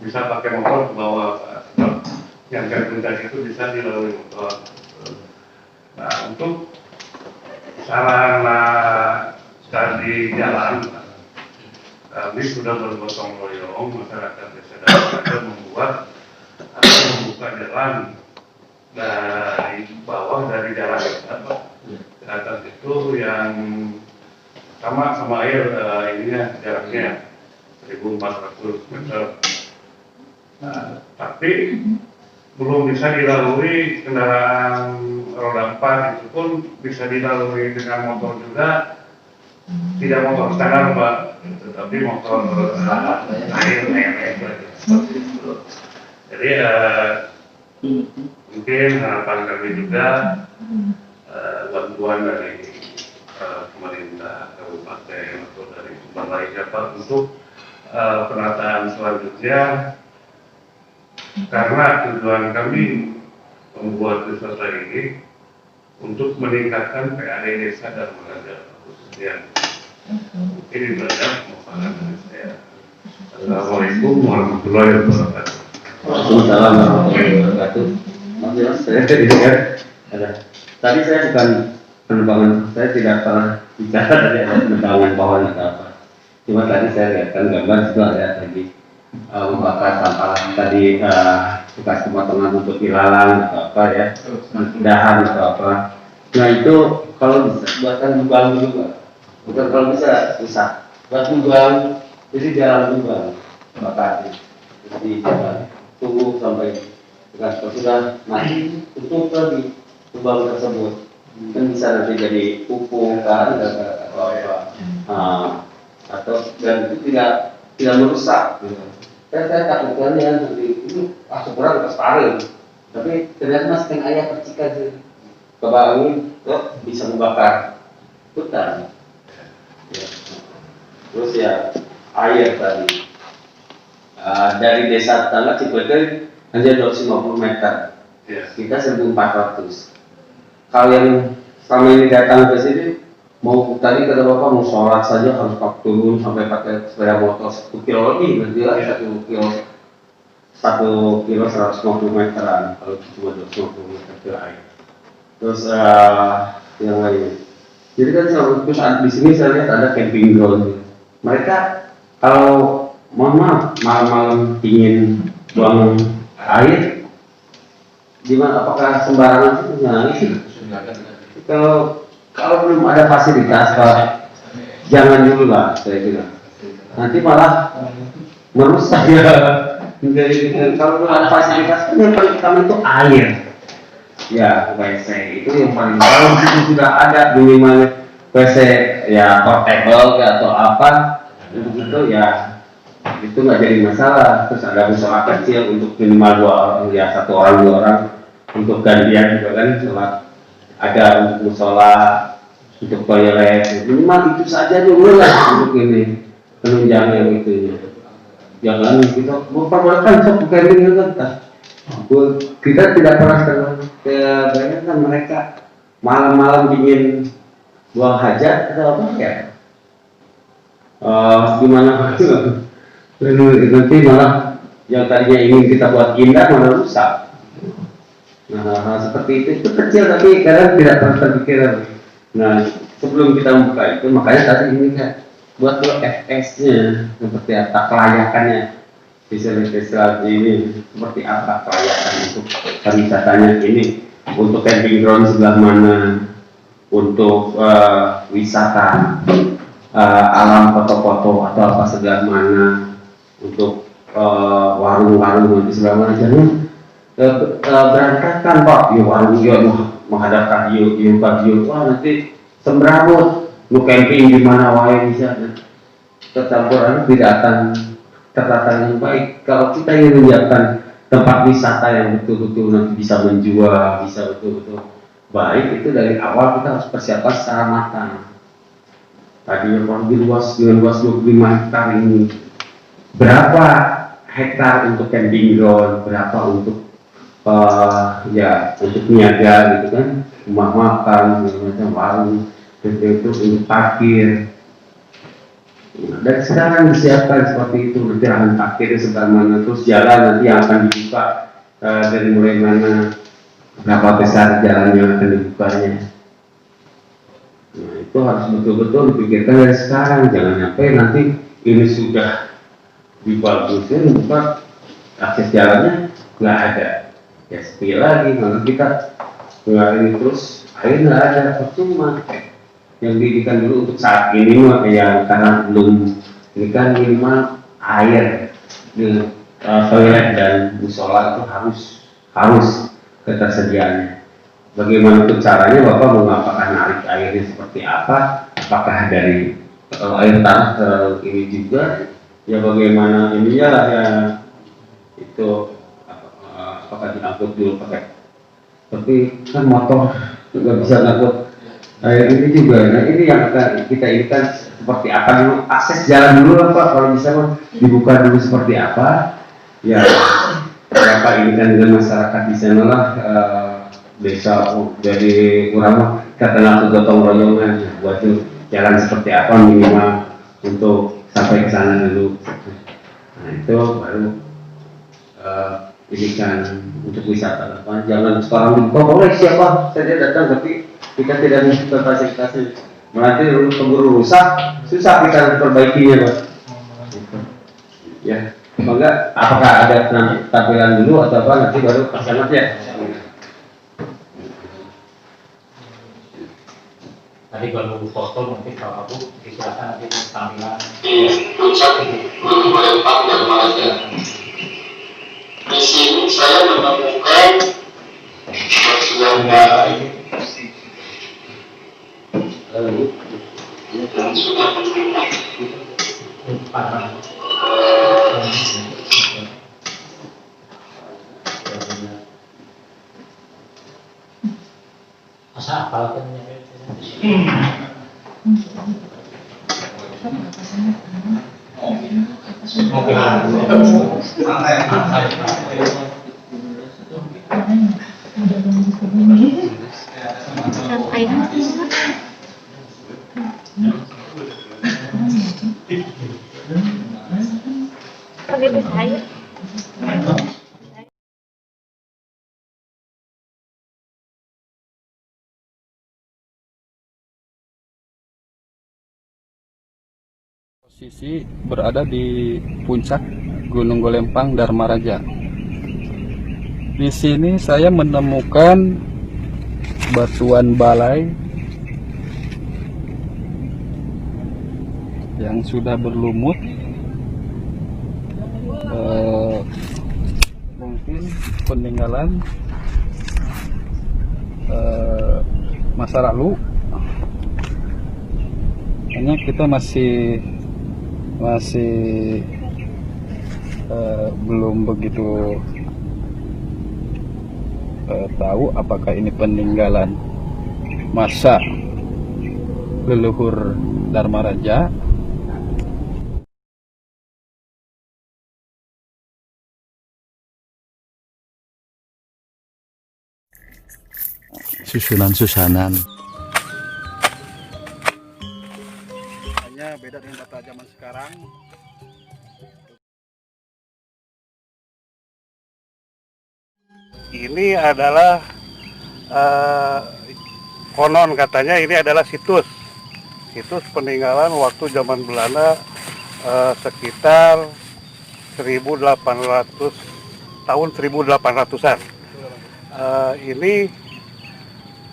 bisa pakai motor ke bawah, Pak. Yang ke puncak itu bisa dilalui motor. Nah, untuk sarana tadi jalan, kami sudah bergotong royong masyarakat desa dan membuat atau membuka jalan dari bawah dari jalan ke atas itu yang sama air ininya jaraknya 1.400 meter. Nah, tapi belum bisa dilalui kendaraan roda 4, itu pun bisa dilalui dengan motor juga, tidak motor standar Pak, tetapi motor air seperti itu. Jadi mungkin harapan kami juga bantuan dari pemerintah kabupaten atau dari sumber lainnya Pak untuk penataan selanjutnya, karena tujuan kami membuat wisata ini untuk meningkatkan PAD desa dan Maraja khususnya. Mungkin itu saja pemaparan dari saya. Assalamualaikum warahmatullahi wabarakatuh. Waalaikumsalam warahmatullahi wabarakatuh. Maaf ya, saya tidak ada. Tadi saya bukan penerbangan, saya tidak pernah bicara dari ada penerbangan pohon atau apa. Cuma tadi saya lihatkan gambar juga ada tadi membakar sampah tadi bekas pemotongan untuk ilalang atau apa ya, dahan atau apa. Nah itu kalau bisa buatkan lubang juga. Bukan kalau bisa susah. Buat lubang, jadi jalan lubang bakarnya. Jadi jalan tunggu sampai bekas sudah mati, tutup lagi lubang tersebut. Kan bisa nanti jadi pupuk kan atau apa. Atau dan itu tidak merusak. Saya takutkan ya nanti itu masuk kurang kestabil, tapi ternyata masukkan ayah percikan sih ke bawah angin, kok bisa membakar hutan. Ya. Terus ya air tadi dari desa tetangga Cipete hanya 250 meter, kita 1.400. Kalau yang selama ini datang ke sini, mau tadi kata Bapak mau sholat saja harus turun sampai pakai sepeda motor 1 kilo lebih, berarti lah 1 kilo 150 meteran kalau cuma 250 meter ke air. Terus yang lain. Jadi kan terus di sini saya lihat ada camping ground. Mereka kalau mohon maaf malam-malam ingin buang air, gimana? Apakah sembarangan sih? Nah itu. Kalau belum ada fasilitas Pak, jangan dulu lah saya bilang. Nanti malah merusak ya. Jadi kalau belum ada fasilitas, yang paling utama itu air. Ya WC itu yang paling. Kalau itu sudah ada minimal WC ya portable atau apa, itu ya itu nggak jadi masalah. Terus ada musola kecil untuk minimal 2 orang, ya 1 orang 2 orang untuk gantian juga kan, sholat. Ada untuk musola, untuk toilet, minimal itu saja dulu lah untuk ini penunjangnya gitu. Jangan kita memperbolehkan sok camping itu kan. Kita tidak pernah kebayangkan mereka malam-malam ingin buang hajat atau apa ya? Gimana? Nanti malah yang tadinya ingin kita buat indah malah rusak. Nah, hal seperti itu kecil tapi kadang tidak pernah terpikirkan. Nah, sebelum kita membuka itu, makanya tadi ini kan buat FS-nya seperti apa kelayakannya istilah ini, seperti apa kelayakan untuk wisatanya ini, untuk camping ground sebelah mana, untuk wisata alam foto-foto atau apa sebelah mana, untuk warung-warung di sebelah mana. Jangan berantakan Pak, ya warung ya menghadapkan yuk, wah nanti sembrabut, lu camping di mana wae bisa, kecampuran tidak akan tertata yang baik. Kalau kita ingin menyiapkan tempat wisata yang betul-betul nanti bisa menjual, bisa betul-betul baik, itu dari awal kita harus persiapkan secara matang. Tadi lebih luas dengan luas 25 hektar ini, berapa hektar untuk camping ground, berapa untuk untuk niaga gitu kan, rumah makan, macam warung, itu untuk parkir. Nah, dan sekarang disiapkan seperti itu, nanti akan parkir sebelah mana, terus jalan nanti yang akan dibuka dari mulai mana, berapa besar jalan yang akan dibukanya. Nah, itu harus betul-betul dipikirkan dari sekarang, jangan sampai nanti ini sudah dibagusin, bukan akses jalannya nggak ada, ya sepi lagi, maka kita ngeluarin terus air nggak ada, percuma. Yang didikan dulu untuk saat ini mah ya, karena belum ini kan minimal air di toilet dan musola itu harus ketersediaannya. Bagaimana itu caranya, Bapak mau apakah narik airnya seperti apa? Apakah dari air tanah ke ini juga? Ya bagaimana ininya lah ya, itu apakah diangkut dulu pakai? Tapi kan motor nggak bisa ngangkut air ini juga. Nah ini yang kita ini kan seperti apa dulu, akses jalan dulu lah Pak, kalau bisa mah dibuka dulu seperti apa? Ya berapa ini kan dengan masyarakat di sana lah. Desa jadi kurang katakanlah gotong royongan buat itu jalan seperti apa minimal untuk sampai ke sana dulu. Nah itu baru ini kan untuk wisata apa, jangan sekarang boleh siapa saja datang tapi kita tidak membuka fasilitasnya, nanti keburu rusak, susah kita perbaikinya Pak. Ya, semoga apakah ada tampilan dulu atau apa nanti baru pasangan ya. Tadi kalau foto mungkin kalau aku disilakan nanti tampilan. Di sini saya menemukan yang sudah menerima Masa apal kan Posisi berada di puncak Gunung Golempang Dharma Raja. Di sini saya menemukan batuan balai yang sudah berlumut, mungkin peninggalan masa lalu. Hanya kita masih belum begitu tahu apakah ini peninggalan masa leluhur Dharma Raja susunan-susanan. Hanya beda dengan bata zaman sekarang. Ini adalah konon katanya ini adalah situs peninggalan waktu zaman Belanda, sekitar tahun 1800-an. Ini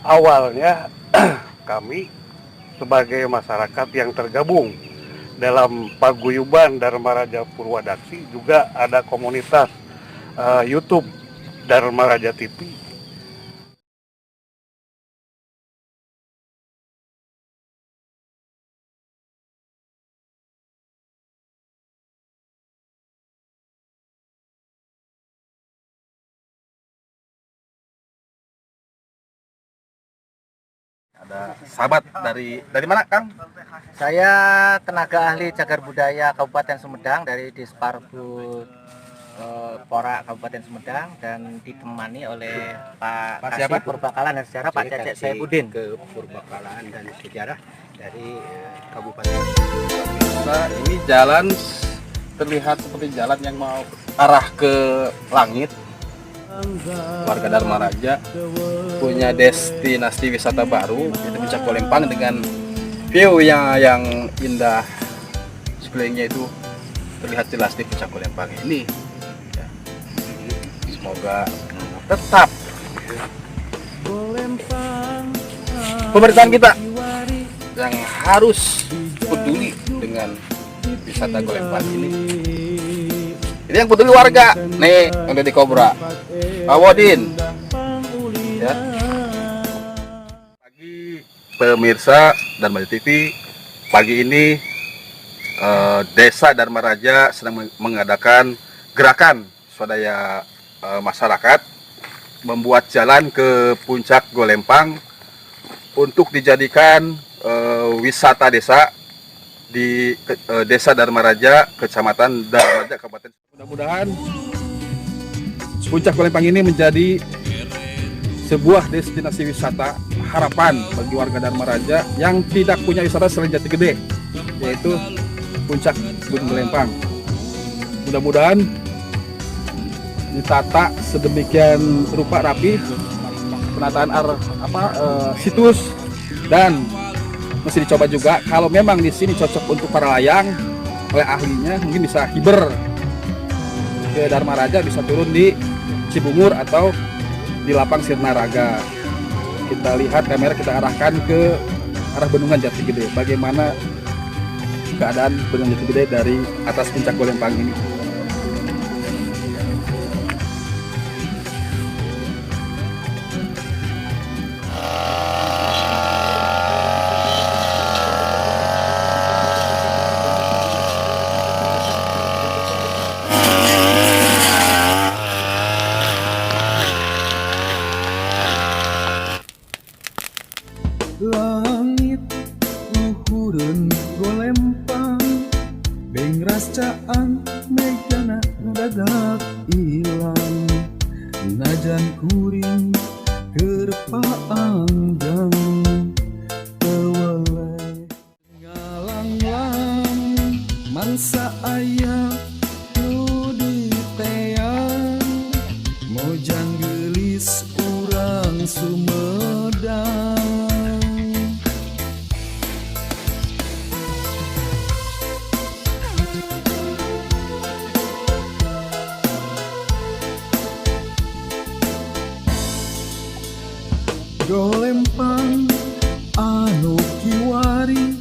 awalnya kami sebagai masyarakat yang tergabung dalam paguyuban Dharma Raja Purwadaksi, juga ada komunitas YouTube Dharma Raja TV. ada sahabat dari mana Kang? Saya tenaga ahli cagar budaya Kabupaten Sumedang dari Disparbu Pora Kabupaten Sumedang, dan ditemani oleh Pak Kasih Purbakalan dan Sejarah Pak Cecep Saipudin ke Purbakalan dan Sejarah dari Kabupaten. Nah, ini jalan terlihat seperti jalan yang mau arah ke langit. Warga Dharma Raja punya destinasi wisata baru, yaitu Puncak Golempang dengan view-nya yang indah, sekelilingnya itu terlihat jelas di Puncak Golempang ini. Ya. Semoga tetap pemerintahan kita yang harus peduli dengan wisata Golempang ini. Ini yang peduli warga, nih yang ada di Kobra, Pak Wodin. Ya. Pagi pemirsa dan Maju TV, pagi ini Desa Dharma Raja sedang mengadakan gerakan swadaya masyarakat membuat jalan ke Puncak Golempang untuk dijadikan wisata desa di Desa Dharma Raja, Kecamatan Dharma Raja, Kabupaten. Mudah-mudahan Puncak Golempang ini menjadi sebuah destinasi wisata harapan bagi warga Dharma Raja yang tidak punya wisata selain Jati Gede, yaitu Puncak Gunung Golempang. Mudah-mudahan ditata sedemikian rupa rapi penataan situs, dan mesti dicoba juga kalau memang di sini cocok untuk para layang oleh ahlinya, mungkin bisa hiber ke Dharma Raja, bisa turun di Cibungur atau di Lapang Sirnaraga. Kita lihat kamera, kita arahkan ke arah Bendungan Jati Gede, bagaimana keadaan Bendungan Jati Gede dari atas Puncak Golempang ini. Langit luhureun Golempang, bengras caang megana dadak ilang, najan kuring keur paanggang teweleh ngalanglang mangsa aya nu diteang, mojang geulis urang Sumedang. Golempang anu kiwari,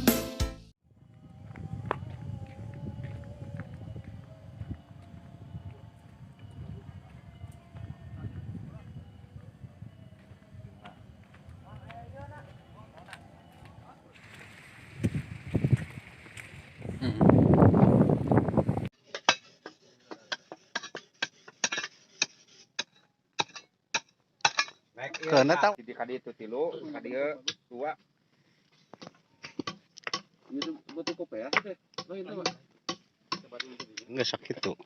Karena tahu di kadi itu tilu, kadi dua. Ini butuh kopi ya? Nggak sakit tuh.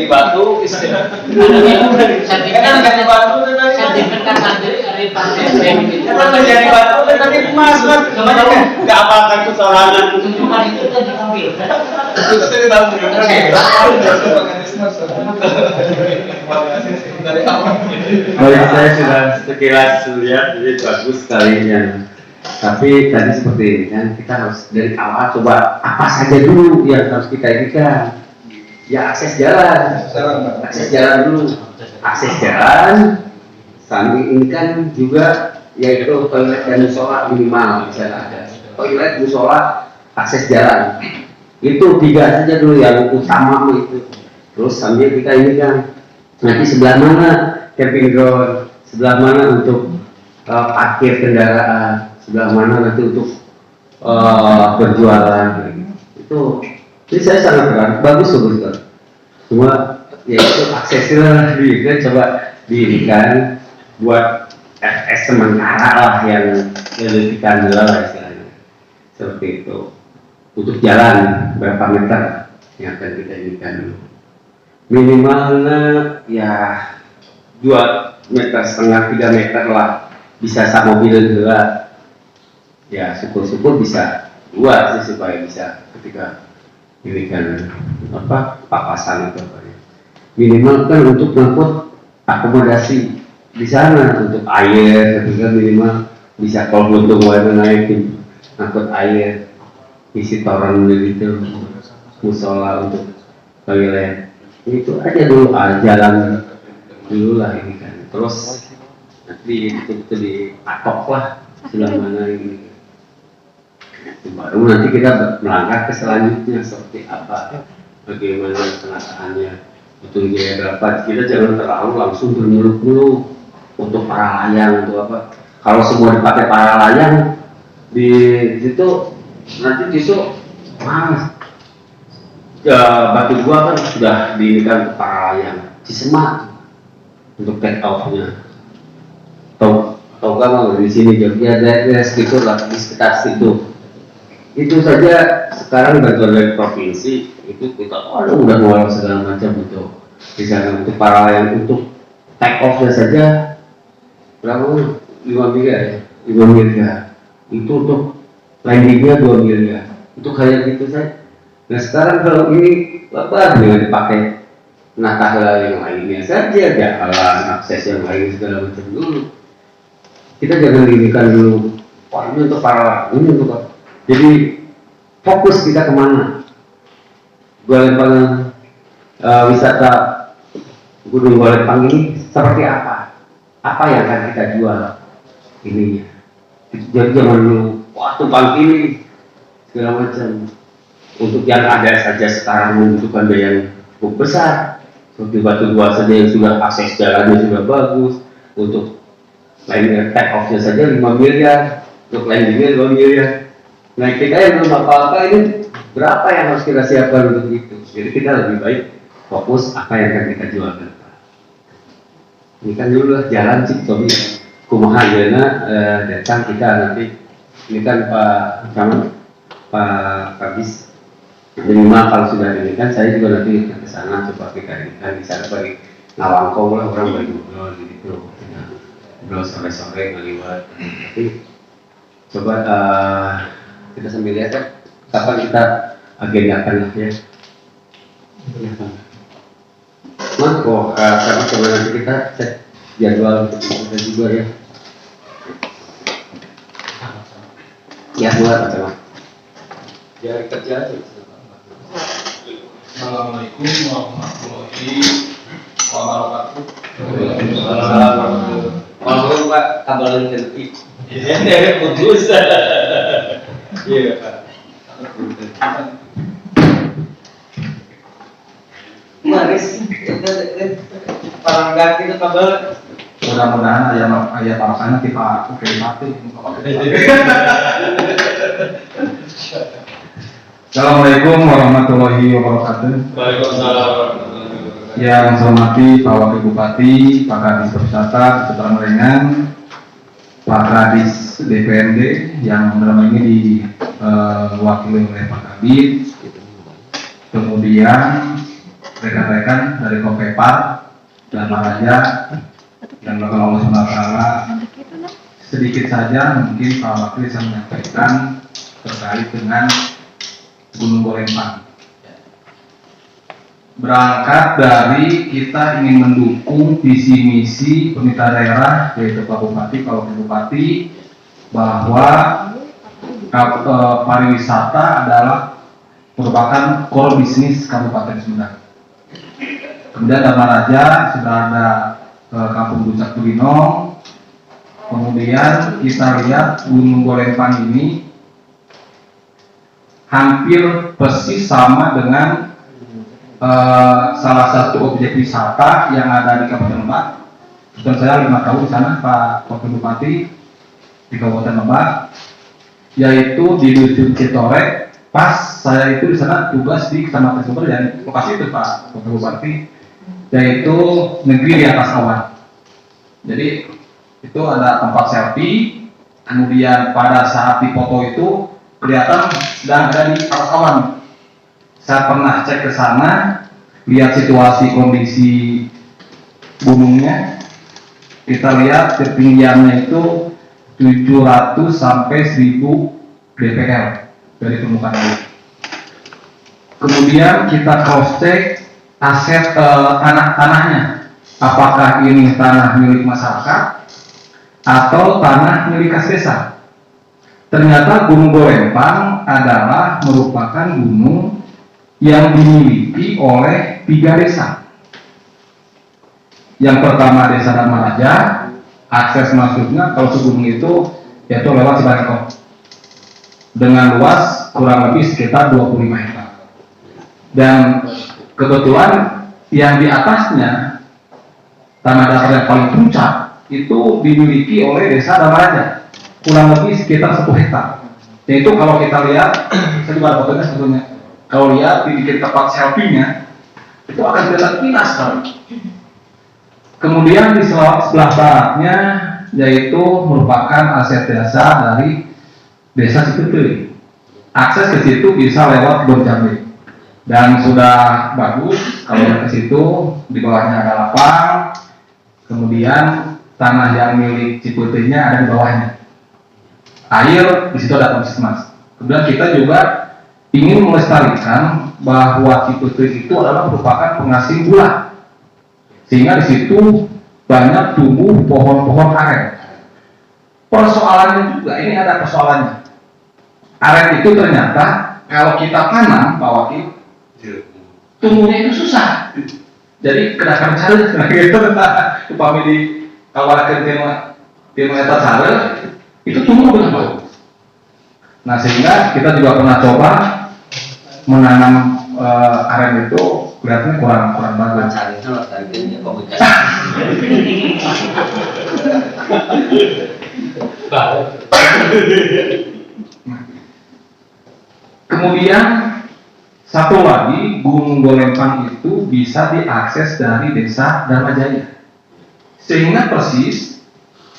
jadi batu, Kan jadi batu kan jadi batu tapi emas kan. Namanya kan nggak apakan kesorangan. Saya sudah sekilas lihat, jadi bagus sekalinya. Tapi tadi seperti ini kan, kita harus dari awal coba apa saja dulu yang harus kita inikan. Ya akses jalan dulu, akses jalan. Sambil ini kan juga yaitu toilet dan musola minimal bisa ada. Toilet, musola, akses jalan. Itu 3 saja dulu yang utama itu. Terus sambil kita ini kan nanti sebelah mana camping ground, sebelah mana untuk parkir kendaraan, sebelah mana nanti untuk berjualan. Itu jadi saya sangat bagus kan. Cuma yaitu aksesnya juga coba dirikan buat FS sementara lah yang diletakkan dulu lah istilahnya. Seperti itu. Untuk jalan berapa meter yang akan kita jadikan dulu. Minimalnya ya 2,5 meter, 3 meter lah. Bisa sama mobil dulu. Ya syukur-syukur bisa 2 sih supaya bisa ketika ini kan papasan atau apa ya. Minimal kan untuk ngangkut akomodasi di sana untuk air, ketika minimal bisa kalau butuh mulai naikin ngangkut air, isi toren begitu, musola untuk toilet. Itu aja dulu jalan dulu lah ini kan. Terus nanti itu dipatok lah sebelah mana ini. Baru nanti kita melangkah ke selanjutnya seperti apa, bagaimana penataannya, betul biaya berapa. Kita jangan terlalu langsung bermuluk-muluk untuk para layang untuk apa. Kalau semua dipakai para layang di situ nanti justru Batu Gua kan sudah diinikan untuk para layang, Cisemak untuk take off-nya. Tahu kan di sini Jogja ada sekitar lah di sekitar situ. Itu saja sekarang bantuan dari provinsi itu kita udah mulai segala macam untuk misalnya untuk para layang untuk take off-nya saja berapa 5 miliar ya, 5 miliar itu untuk landingnya 2 miliar itu kayak gitu saja. Nah sekarang kalau ini apa dengan dipakai nata yang lainnya saja, jalan akses yang lain segala macam dulu. Kita jangan dirikan dulu ini untuk para ini untuk apa. Jadi fokus kita kemana? Golempang wisata Gunung Golempang ini seperti apa? Apa yang akan kita jual ininya? Jadi jangan dulu tumpang ini segala macam. Untuk yang ada saja sekarang membutuhkan biaya yang cukup besar. Seperti Batu Gua saja yang sudah akses jalannya sudah bagus. Untuk landing take off-nya saja 5 miliar, untuk landingnya 2 miliar. Nah kita yang belum apa-apa ini berapa yang harus kita siapkan untuk itu. Jadi kita lebih baik fokus apa yang akan kita jualkan. Ini kan dulu lah jalan sih, Tommy. Kumaha jana datang kita nanti. Ini kan Pak Kabis. Minimal kalau sudah ini kan saya juga nanti ke sana coba kita ini kan bisa bagi ngawangkong lah orang bagi ngobrol gitu. Ngobrol sore-sore ngeliwat. Tapi coba kita sambil lihat ya, kapan kita agendakan lah ya. Karena coba nanti kita cek jadwal untuk kita juga ya. Ya buat apa? Ya kerja aja. Assalamualaikum warahmatullahi wabarakatuh. Waalaikumsalam Pak, kabar lebih. Iya, putus. Iya Pak. Maris, paranggat itu kabar. Mudah-mudahan ayah pasangan tipe mati. Assalamualaikum warahmatullahi wabarakatuh. Waalaikumsalam. Yang saya hormati Pak Wakil Bupati, Pak Kadis Perwisata, Kecamatan Merengan, Pak Kadis DPRD yang dalam ini diwakili oleh Pak Kabid, kemudian rekan-rekan dari Kopepar dan Maraja dan Allah SWT. Sedikit saja mungkin Pak Wakil bisa menyampaikan terkait dengan Gunung Golempang. Berangkat dari kita ingin mendukung visi misi pemerintah daerah yaitu Pak Bupati, Pak Wakil Bupati, bahwa pariwisata adalah merupakan core bisnis Kabupaten Sumedang. Kemudian di Maraja sudah ada Kampung Puncak Tulinong. Kemudian kita lihat Gunung Golempang ini hampir persis sama dengan salah satu objek wisata yang ada di Kabupaten Lebak. Dan saya 5 tahun di sana, Pak Wakil Bupati di Kabupaten Lebak, yaitu di Dusun Citorek. Pas saya itu di sana tugas di Kecamatan Sumber dan lokasi itu Pak Wakil Bupati, yaitu negeri di atas awan. Jadi itu ada tempat selfie, kemudian pada saat dipoto itu kelihatan sedang ada di atas awan. Saya pernah cek ke sana, lihat situasi kondisi gunungnya. Kita lihat ketinggiannya itu 700 sampai 1000 dpl dari permukaan laut. Kemudian kita cross check aset tanahnya, apakah ini tanah milik masyarakat atau tanah milik kas desa. Ternyata Gunung Golempang adalah merupakan gunung yang dimiliki oleh 3 desa. Yang pertama Desa Dharmaraja, akses masuknya kalau ke gunung itu yaitu lewat Cibarengkok dengan luas kurang lebih sekitar 25 hektar. Dan kebetulan yang di atasnya tanah dasar yang paling puncak itu dimiliki oleh Desa Dharmaraja, kurang lebih sekitar 10 hektar. Dan itu kalau kita lihat, saya juga ada fotonya sebetulnya. Kalau lihat di tempat selfie-nya, itu akan kelihatan kilas sekali. Kemudian di sebelah baratnya, yaitu merupakan aset desa dari Desa Cipete. Akses ke situ bisa lewat kebun cabai. Dan sudah bagus kalau ke situ, di bawahnya ada lapang. Kemudian tanah yang milik Cipete-nya ada di bawahnya. Air di situ ada puskesmas. Kemudian kita juga ingin melestarikan bahwa Cipete itu adalah merupakan penghasil gula, sehingga di situ banyak tumbuh pohon-pohon aren. Persoalannya juga ini ada persoalannya. Aren itu ternyata kalau kita tanam, Pak Wakil, tumbuhnya itu susah. Jadi kedakan cari, gitu. Upami di kawasan tim eta cari itu tumbuh benar bagus. Nah sehingga kita juga pernah coba menanam aren itu kelihatannya kurang bagus. Kemudian satu lagi, Gunung Golempang itu bisa diakses dari Desa Dharmajaya, sehingga persis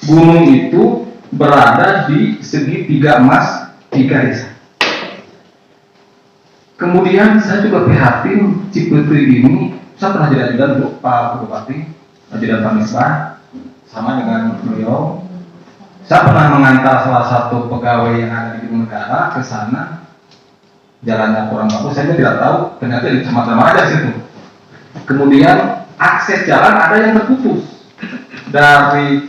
gunung itu berada di segitiga emas 3 desa. Kemudian saya juga prihatin Cipete ini, saya pernah jadi untuk Pak Bupati, jadi Pak Misbah, sama dengan beliau. Saya pernah mengantar salah satu pegawai yang ada di Gunung Negara ke sana, jalannya kurang bagus, saya tidak tahu, ternyata di Kecamatan Maraja situ. Kemudian akses jalan ada yang terputus dari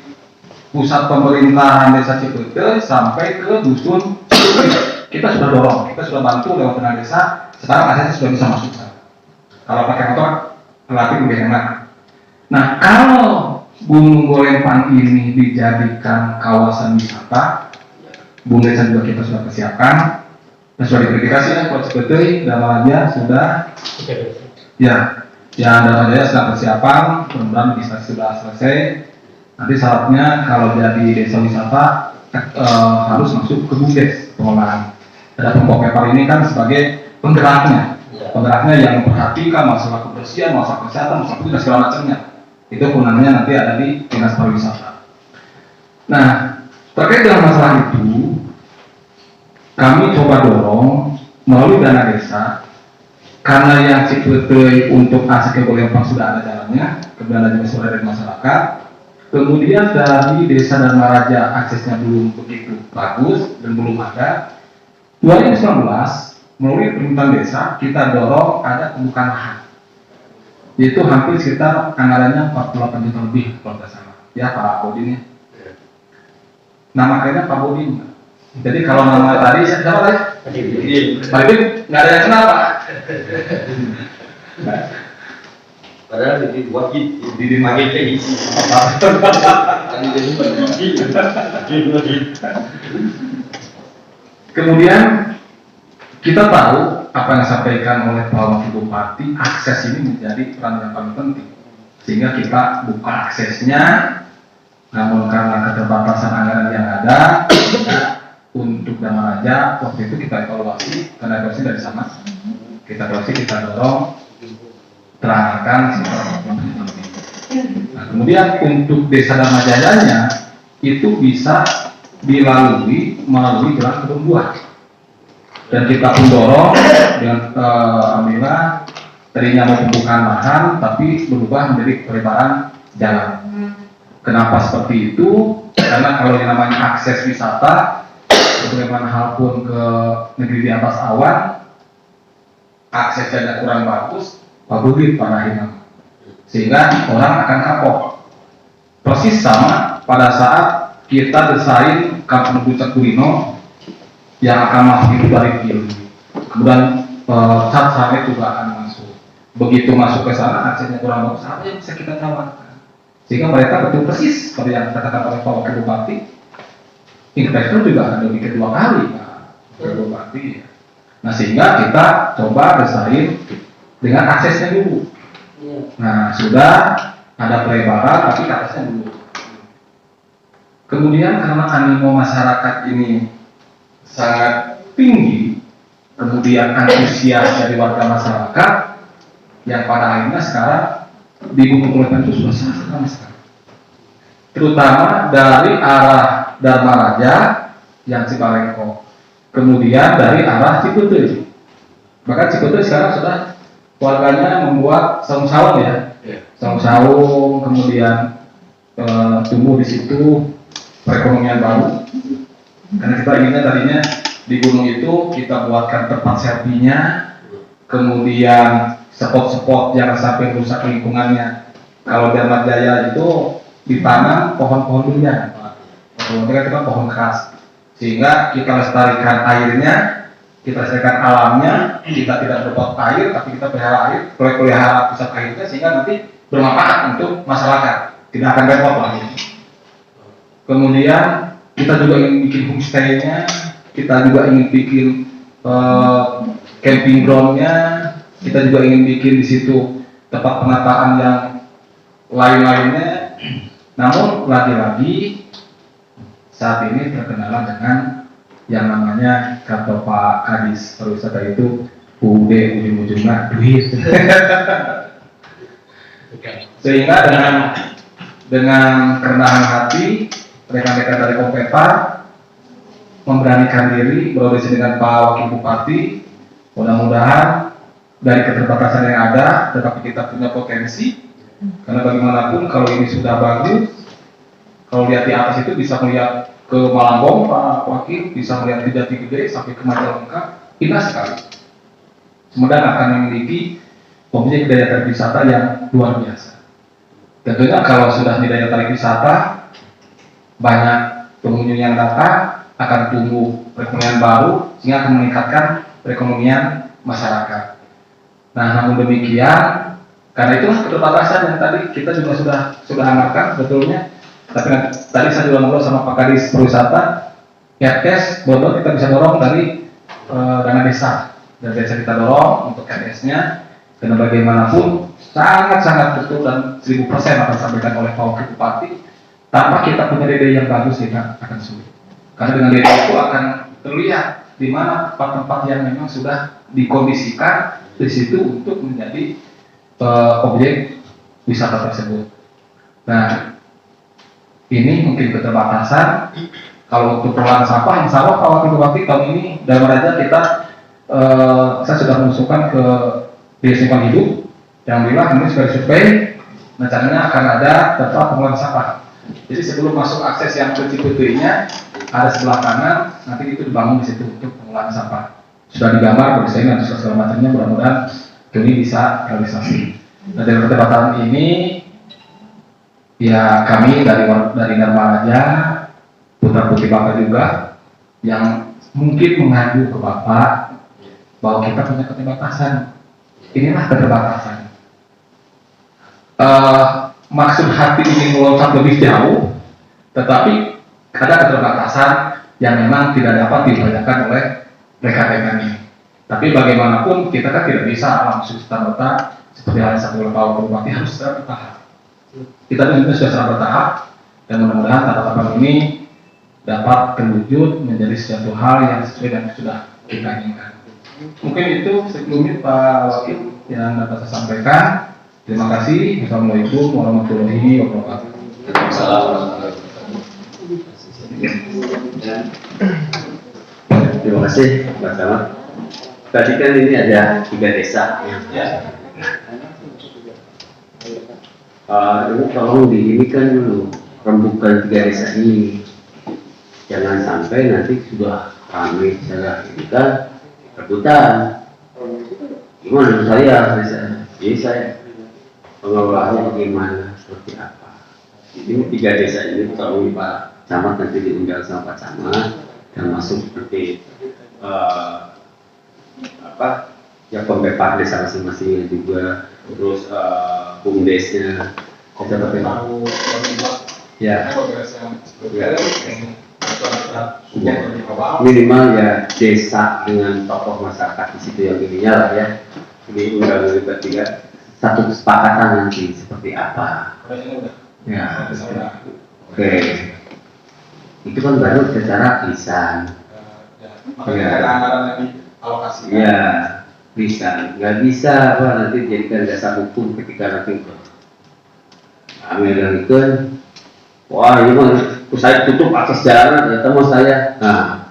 pusat pemerintahan Desa Cipete sampai ke dusun Cipete. Kita sudah dorong, kita sudah bantu lewat tenaga desa, sekarang aksesnya sudah bisa masuk. Kalau pakai motor, relatif lebih enak. Nah, kalau Gunung Golempang ini dijadikan kawasan wisata, Bung Desa juga kita sudah persiapkan, dan sudah diverifikasi ya, Pak Cipete, Dharmajaya sudah, ya, yang Dharmajaya sudah persiapan, mudah-mudahan bisa sudah selesai. Nanti syaratnya kalau jadi desa wisata harus masuk ke BUMDes pengelolaan. Ada Kopepar ini kan sebagai penggeraknya yang memperhatikan masalah kebersihan, masalah kesehatan, masalah dan segala macamnya. Itu kewenangannya nanti ada di Dinas Pariwisata. Nah, terkait dengan masalah itu, kami coba dorong melalui dana desa karena yang Cipeteuy untuk akses ke Golempang sudah ada jalannya, kemudian ada juga suara dari masyarakat. Kemudian dari Desa Dharma Raja aksesnya belum begitu bagus dan belum ada. 2019 melalui pemerintahan desa kita dorong ada pembukaan lahan. Itu hampir sekitar anggarannya 48 juta lebih kalau tidak salah. Ya Pak Bodin ya. Nama kayaknya Pak Bodin. Jadi kalau nama tadi siapa tadi? Pak Bodin nggak ada yang kenal Pak. Padahal di wakil Di wakil tadi. Kemudian kita tahu apa yang disampaikan oleh Pak Wakil Bupati, akses ini menjadi peran yang paling penting. Sehingga kita buka aksesnya, namun karena keterbatasan anggaran yang ada, untuk Dharma Raja waktu itu kita evaluasi, karena evaluasi dari sana, kita evaluasi, kita dorong, terangkan nah, kemudian untuk Desa Dharma Jayanya itu bisa dilalui melalui jalan kebun buah. Dan kita pun dorong dengan alhamdulillah tadinya mau pembukaan lahan tapi berubah menjadi pelebaran jalan. Kenapa seperti itu? Karena kalau yang namanya akses wisata, bagaimana hal pun ke negeri di atas awan, aksesnya kurang bagus, pabulit panahin, sehingga orang akan kapok. Persis sama pada saat kita desain Kampung Puncak Kulino yang akan masuk itu dari kiri, kemudian cat sawit juga akan masuk. Begitu masuk ke sana aksesnya kurang bagus, apa yang bisa kita tawarkan? Sehingga mereka betul persis seperti yang dikatakan oleh Pak Wakil Bupati, investor juga akan lebih kedua kali Pak Wakil Bupati. Nah sehingga kita coba desain dengan aksesnya dulu. Nah sudah ada pelebaran tapi aksesnya dulu. Kemudian karena animo masyarakat ini sangat tinggi, kemudian antusias dari warga masyarakat yang pada akhirnya sekarang di Golempang itu sudah sangat ramai sekali, terutama dari arah Dharma Raja yang Cibarengkok, kemudian dari arah Cipeteuy. Bahkan Cipeteuy sekarang sudah warganya membuat saung-saung ya, saung-saung, kemudian tumbuh di situ perekonomian baru. Karena kita inginnya tadinya di gunung itu kita buatkan tempat selfie-nya, kemudian spot-spot yang sampai rusak lingkungannya. Kalau Dharma Jaya itu ditanam pohon-pohon durian, pohonnya itu kan pohon keras, sehingga kita lestarikan airnya, kita lestarikan alamnya, kita tidak berbuat air, tapi kita pelihara pusat airnya sehingga nanti bermanfaat untuk masyarakat, tidak akan repot lagi. Kemudian kita juga ingin bikin homestay-nya, kita juga ingin bikin camping ground-nya, kita juga ingin bikin di situ tempat penataan yang lain-lainnya. Namun lagi-lagi saat ini terkendala dengan yang namanya kata Pak Kadis Pariwisata itu UUD ujung-ujungnya duit. Sehingga dengan kerendahan hati rekan-rekan dari Kompepar memberanikan diri berkoordinasi dengan Pak Wakil Bupati. Mudah-mudahan dari keterbatasan yang ada, tetapi kita punya potensi. Karena bagaimanapun kalau ini sudah bagus, kalau lihat di atas itu bisa melihat ke Malangbong, Pak Wakil, bisa melihat ke Jati Gede sampai ke Majalengka, indah sekali. Sumedang akan memiliki objek daya tarik wisata yang luar biasa. Tentunya kalau sudah di daya tarik wisata, banyak pengunjung yang datang, akan tumbuh perekonomian baru sehingga akan meningkatkan perekonomian masyarakat. Nah, namun demikian, karena itulah keterbatasan yang tadi kita juga sudah anggarkan sebetulnya. Tapi tadi saya juga ngobrol sama Pak Kadis Pariwisata, Ketkes Bogor kita bisa dorong dari dana desa, dan desa kita dorong untuk Ketkesnya, karena bagaimanapun sangat betul dan 1000% akan disampaikan oleh Pak Wakil Bupati. Tanpa kita punya DD yang bagus kita akan sulit. Karena dengan DD itu akan terlihat di mana tempat-tempat yang memang sudah dikondisikan di situ untuk menjadi objek wisata tersebut. Nah, ini mungkin keterbatasan. Kalau untuk pengelolaan sampah, insya Allah Pak Wakil Bupati tahun ini Dharma Raja kita saya sudah mengusulkan ke di lingkungan hidup yang bilang ini sudah disurvei, rencananya akan ada tempat pengolahan sampah. Jadi sebelum masuk akses yang ke Ciputui-nya ada sebelah kanan, nanti itu dibangun di situ untuk pengolahan sampah. Sudah digambar, berdesain dan segala macamnya, mudah-mudahan ini bisa realisasi. Nah, dari perdebatan ini ya kami dari Dharma Raja, putra putri Bapak juga yang mungkin mengadu ke Bapak bahwa kita punya keterbatasan. Inilah keterbatasan. Maksud hati ingin meloncat lebih jauh, tetapi ada keterbatasan yang memang tidak dapat dibayangkan oleh rekan-rekan ini. Tapi bagaimanapun kita kan tidak bisa langsung serta-merta seperti halnya satu lembaga bupati harus secara bertahap. Kita juga sudah secara bertahap dan mudah-mudahan tahapan ini dapat terwujud menjadi sesuatu hal yang sesuai dan sudah kita inginkan. Mungkin itu sebelumnya Pak Wakil yang dapat saya sampaikan. Terima kasih. Assalamualaikum warahmatullahi wabarakatuh. Terima kasih Pak Camat. Tadi kan ini ada 3 desa. Ini tolong diinikan dulu rembukan 3 desa ini. Jangan sampai nanti sudah ramai secara ini kan rebutan. Gimana saya? Jadi saya pengelolaannya bagaimana, seperti apa. Ini 3 desa ini tolong Pak Camat nanti diundang sama Pak Camat dan masuk seperti ya pembepar desa masing-masing juga, terus bumdesnya seperti tahu ya minimal ya desa dengan tokoh masyarakat di situ yang ininya lah ya. Ini undang ketiga satu kesepakatan nanti seperti apa ya. Oke, itu kan baru secara lisan ya bisa, nggak bisa apa nanti jadikan dasar hukum ketika nanti Amerika kan, wah ini mah saya tutup akses jalan, ternyata mau saya, nah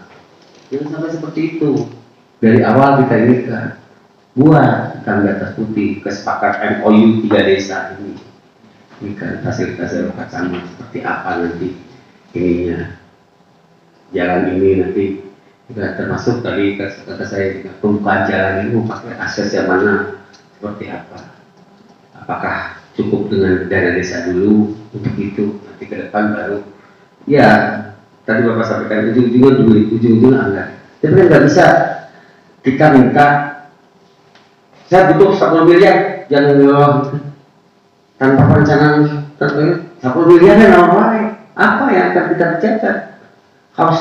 jangan sampai seperti itu. Dari awal kita ini kan buat hitam di atas putih kesepakatan MOU 3 desa ini kan fasilitas sama seperti apa nanti ininya, jalan ini nanti juga termasuk tadi kata saya juga pembukaan jalan ini mau pakai akses yang mana, seperti apa, apakah cukup dengan dana desa dulu untuk itu, nanti ke depan baru ya tadi Bapak sampaikan ujung-ujungnya duit, ujung-ujungnya anggaran. Tapi kan nggak bisa kita minta saya butuh 10 miliar yang tanpa perencanaan 10 miliar dan apa yang akan kita bicarakan, harus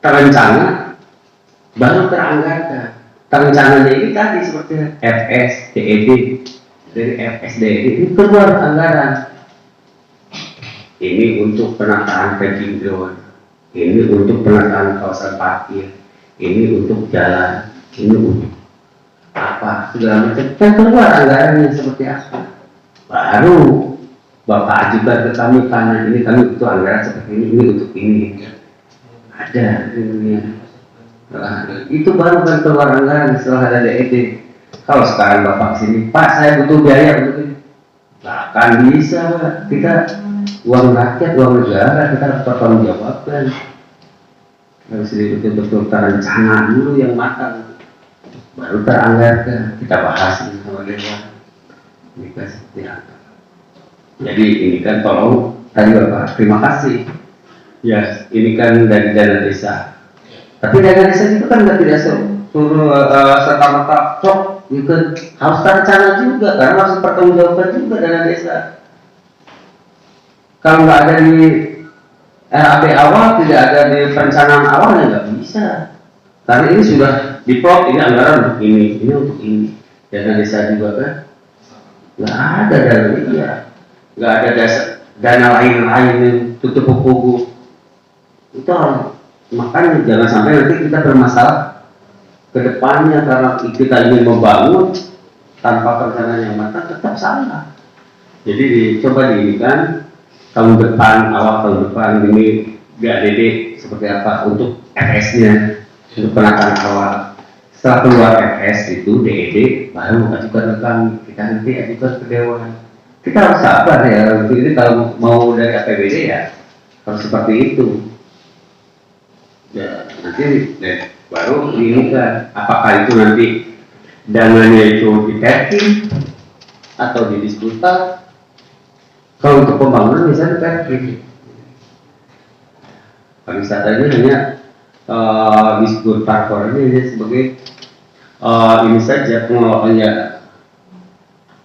terencana baru teranggarkan. Terencananya ini tadi seperti FS, DED, dari FS, DED ini keluar anggaran. Ini untuk penataan camping ground, ini untuk penataan kawasan parkir, ini untuk jalan, ini untuk apa segala macam. Kan keluar anggarannya seperti apa. Baru Bapak ajukan ke kami karena ini kami butuh anggaran seperti ini untuk ini. Ada ini. Itu baru kan keluar anggaran setelah ada DED. Kalau sekarang Bapak sini, Pak saya butuh biaya untuk ini, nggak akan bisa Pak. Kita uang rakyat, uang negara kita harus pertanggungjawabkan. Harus betul-betul terencana dulu yang matang, baru teranggarkan. Kita bahas ini sama Dewan. Ini kan seperti apa. Jadi ini kan tolong tadi Bapak, terima kasih. Ya, ini kan dari dana desa. Tapi dana desa itu kan nggak tidak suruh serta-merta cok, itu kan harus terencana juga, karena harus pertanggungjawabkan juga dana desa. Kalau nggak ada di RAP awal, tidak ada di perencanaan awalnya nggak bisa. Karena ini sudah diplot, ini anggaran untuk ini untuk ini. Dana desa juga kan nggak ada dana dia, nggak ada dana lain-lain yang tutup buku. Itu makanya jangan sampai nanti kita bermasalah ke depannya karena kita ingin membangun tanpa perencanaan yang matang, tetap salah. Jadi dicoba diinikan tahun depan, awal tahun depan ini BADD seperti apa untuk FS-nya, untuk penataan awal setelah keluar FS itu DED baru ajukan ke kami, kita nanti ajukan ke Dewan. Kita harus sabar ya, untuk ini kalau mau dari APBD ya harus seperti itu. Ya nanti baru ini kan, apakah itu nanti dananya itu di packing atau di disputa. Kalau untuk pembangunan misalnya packing, pariwisata ini hanya disebut parkour ini hanya sebagai ini saja pengelolaannya,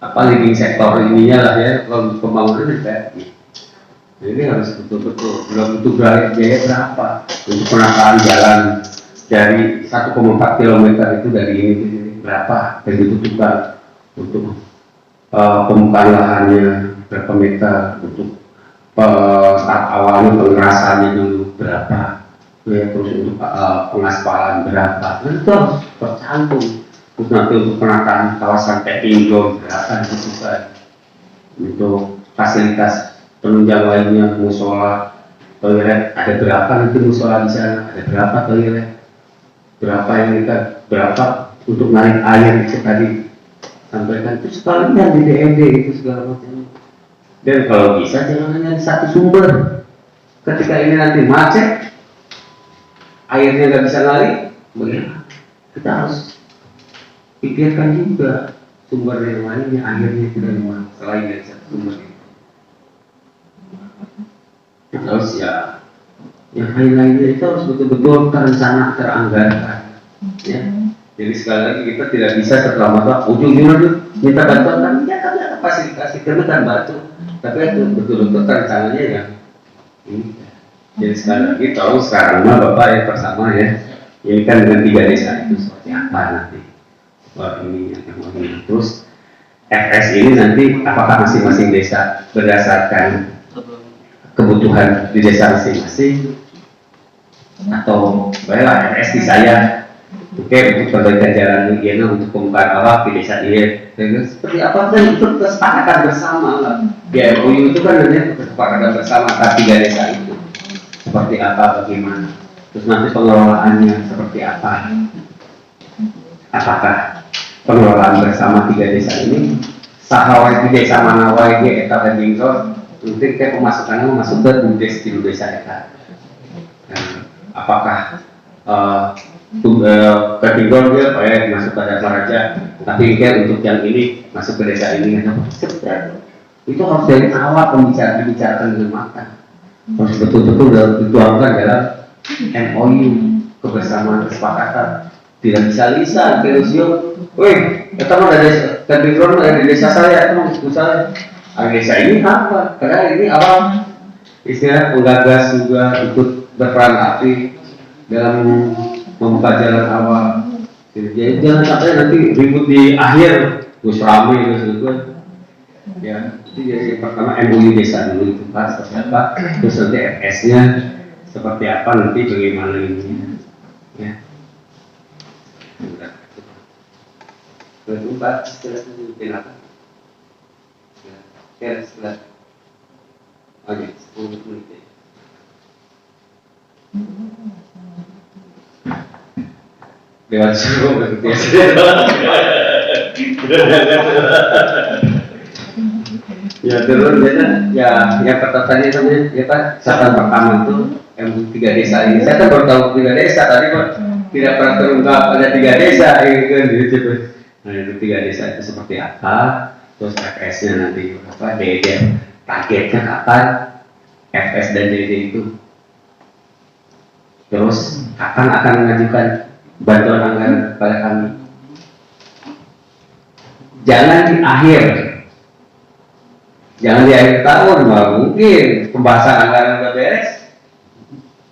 apa living sektor ininya lah ya. Kalau untuk pembangunan juga ini harus betul-betul belum butuh biaya berapa untuk penataan jalan dari 1,4 km itu dari ini berapa yang dibutuhkan untuk pembukaan lahannya berapa meter, untuk tahap awalnya pengerasannya dulu berapa, ya, terus untuk pengaspalan berapa, itu harus tercantum. Terus nanti untuk penataan kawasan tapping ground berapa dibutuhkan, untuk fasilitas penunjang lainnya, musola, toilet ada berapa nanti musola di sana, ada berapa toilet, berapa yang kita, berapa untuk narik air itu tadi sampaikan, itu sekalian di DMD itu segala macam. Dan kalau bisa jangan hanya di satu sumber. Ketika ini nanti macet, airnya nggak bisa ngalir, bagaimana? Kita harus pikirkan juga sumber yang lainnya, airnya itu dari mana selain dari satu sumber itu. Terus ya, yang lain-lainnya itu harus betul-betul terencana, teranggarkan. Ya. Jadi sekali lagi kita tidak bisa setelah mata ujung-ujungnya minta bantuan, kan ya kami akan fasilitasi, kami kan bantu, tapi itu betul-betul rencananya yang ini. Jadi sekali lagi tolong sekarang Bapak ya bersama ya, ini kan dengan 3 desa itu seperti apa nanti. Wah ini yang mau ini. Terus FS ini nanti apakah masing-masing desa berdasarkan kebutuhan di desa masing-masing, atau baiklah FS di saya, oke, untuk perbaikan jalan higiene, untuk pembukaan awal di desa ini, seperti apa kan itu kesepakatan bersama lah. Di MOU itu kan namanya kesepakatan bersama antara 3 desa itu, seperti apa, bagaimana, terus nanti pengelolaannya seperti apa, apakah pengelolaan bersama 3 desa ini sahawai di desa mana wae ge eta landing zone, nanti kayak pemasukannya masuk ke di desa eta. Apakah kategori dia kayak masuk ke desa raja, tapi kayak untuk yang ini masuk ke desa ini, itu harus dari awal dibicarakan dengan matang, harus betul-betul dituangkan dalam MOU, kebersamaan kesepakatan. Tidak bisa lisan terus yuk, wih, kita mau dari kategori dari desa saya, itu mau saya, desa ini apa? Karena ini awal istilah penggagas juga ikut berperan aktif dalam membuka jalan awal. Jadi jangan sampai nanti ribut di akhir, gus rame gitu. Ya, itu jadi pertama MOU desa dulu itu Pak, seperti apa, terus nanti FS-nya seperti apa, nanti bagaimana ini. Ya. Berubah setelah itu apa? Ya, setelah. Oke, 10 menit. Lewat suruh berbiasa. Ya terus ya yang pertama namanya ya Pak, catatan pertama itu MOU 3 desa ini. Saya kan baru tahu 3 desa tadi Pak, tidak pernah terungkap ada 3 desa gitu. Nah itu 3 desa itu seperti apa? Terus FS-nya nanti apa? DD targetnya kapan? FS dan DD itu. Terus kapan akan mengajukan bantuan anggaran kepada kami? Jangan di akhir. Jangan di akhir tahun, malah mungkin pembahasan anggaran udah beres.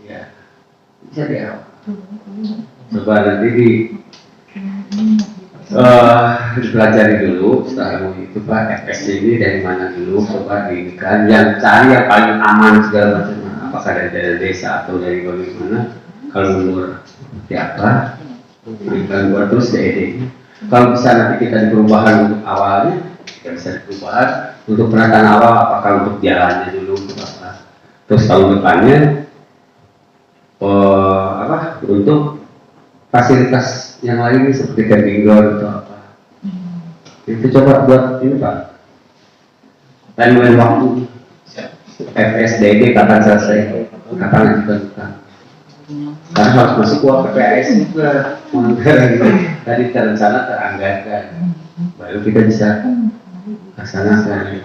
Ya, bisa di awal. Coba nanti dipelajari dulu setelah itu Pak, FS ini dari mana dulu, coba diindikan, yang cari yang paling aman segala macam, apakah dari desa atau dari bagaimana. Kalau menurut siapa, berikan buat terus DED. Kalau bisa nanti kita di perubahan untuk awalnya, kita bisa di perubahan untuk penataan awal, apakah untuk jalannya dulu, apa. Terus tahun depannya untuk fasilitas yang lain seperti camping ground atau apa. Itu coba buat ini Pak. Timeline waktu FSDB kapan selesai, kapan dibentukkan. Karena harus masuk uang PPAS juga, tadi terencana teranggarkan, baru kita bisa laksanakan.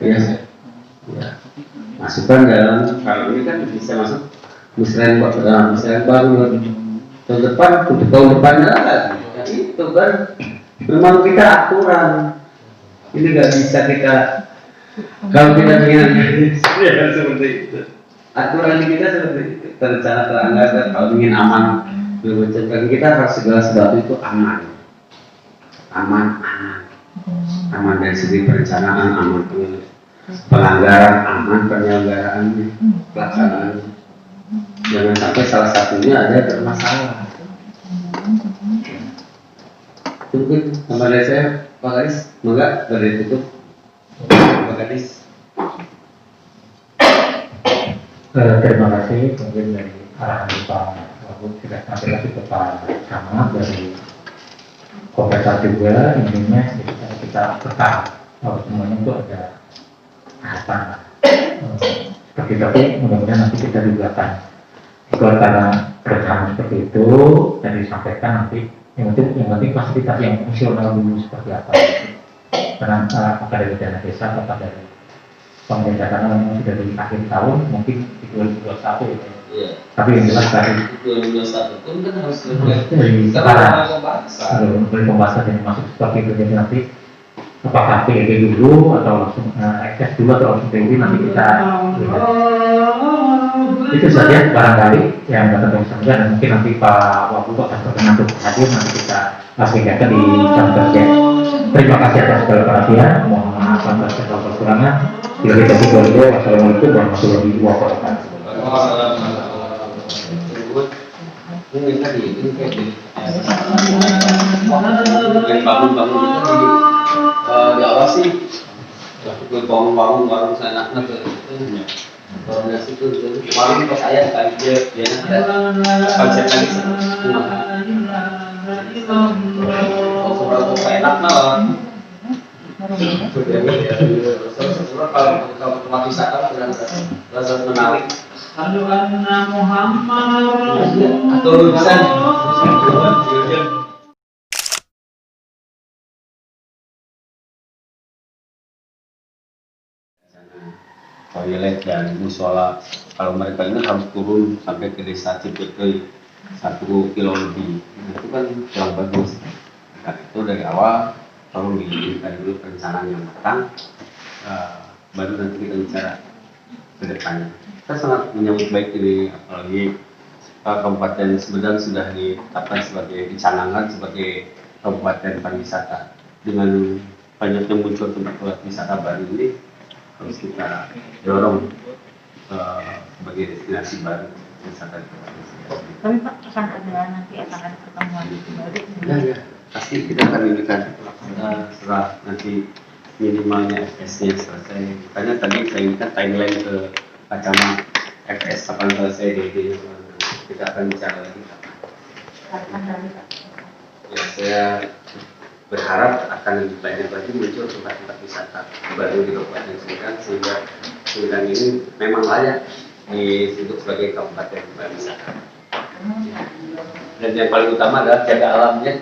Ya, masukkan dalam kalau ini kan bisa masuk musren baru tahun depan, untuk tahun depan lagi. Itu kan memang kita aturan. Ini nggak bisa kita kalau kita ingin seperti itu. Aturan kita seperti itu, terencana teranggarkan. Kalau ingin aman, berwujudkan kita harus segala sesuatu itu aman dari segi perencanaan, aman pelanggaran, aman penyelenggaraan, pelaksanaan. Jangan sampai salah satunya ada bermasalah. Mungkin sama dari saya, Pak Kadis, semoga dari tutup. Pak Kadis. Terima kasih. Mungkin dari arahan Pak Wagub sudah sampai lagi ke Pak Camat dari Komentar juga. Intinya kita bertahap bahwa semuanya itu ada tahapan. Seperti itu, mudah-mudahan nanti kita juga akan ikut karena rencana seperti itu dan disampaikan nanti. Yang penting fasilitas yang fungsional dulu seperti apa. Karena apakah dari dana desa atau dari pemerintah karena memang sudah di akhir tahun mungkin di 2021 ya. Iya. Tapi yang jelas tadi 2021 pun kan harus dari sekarang dari pembahasan yang masuk seperti itu, jadi nanti apakah PLB dulu atau langsung ekses dulu atau langsung PLB nanti kita lihat. Itu saja barangkali yang dapat kami sampaikan, dan mungkin nanti Pak Wagub akan berkenan untuk hadir, nanti kita laksanakan di jam kerja. Terima kasih atas segala perhatian, mohon maaf atas segala kekurangan. Bila kita berdoa, wassalamualaikum warahmatullahi wabarakatuh. Ini tadi ini kayak bangun-bangun itu diawasi, bangun warung sana koordinasi itu kemarin pas saya kali dia konsep tadi kalau enak malah kalau tempat wisata sudah rasa menarik. Aduh, Anna Muhammad atau bisa toilet dan musola. Kalau mereka ini harus turun sampai ke desa Cipete 1 kilo lebih, itu kan kurang bagus. Nah, itu dari awal perlu dibikin dulu perencanaan yang matang, baru nanti kita bicara ke depannya. Kita sangat menyambut baik ini, apalagi Kabupaten Sumedang sudah ditetapkan sebagai dicanangkan sebagai kabupaten pariwisata. Dengan banyaknya muncul tempat wisata baru ini, harus kita dorong sebagai destinasi baru wisata. Tapi Pak, pesan ada nanti akan ada pertemuan baru. Ya, pasti kita akan indikan setelah nanti minimalnya FS-nya selesai. Makanya tadi saya indikan timeline ke Pak Camat, FS kapan selesai, DD kita akan bicara lagi. Ya, saya berharap akan lebih banyak lagi muncul tempat-tempat wisata baru di Kabupaten Sumedang, sehingga Sumedang ini memang layak disebut sebagai kabupaten pariwisata. Dan yang paling utama adalah jaga alamnya.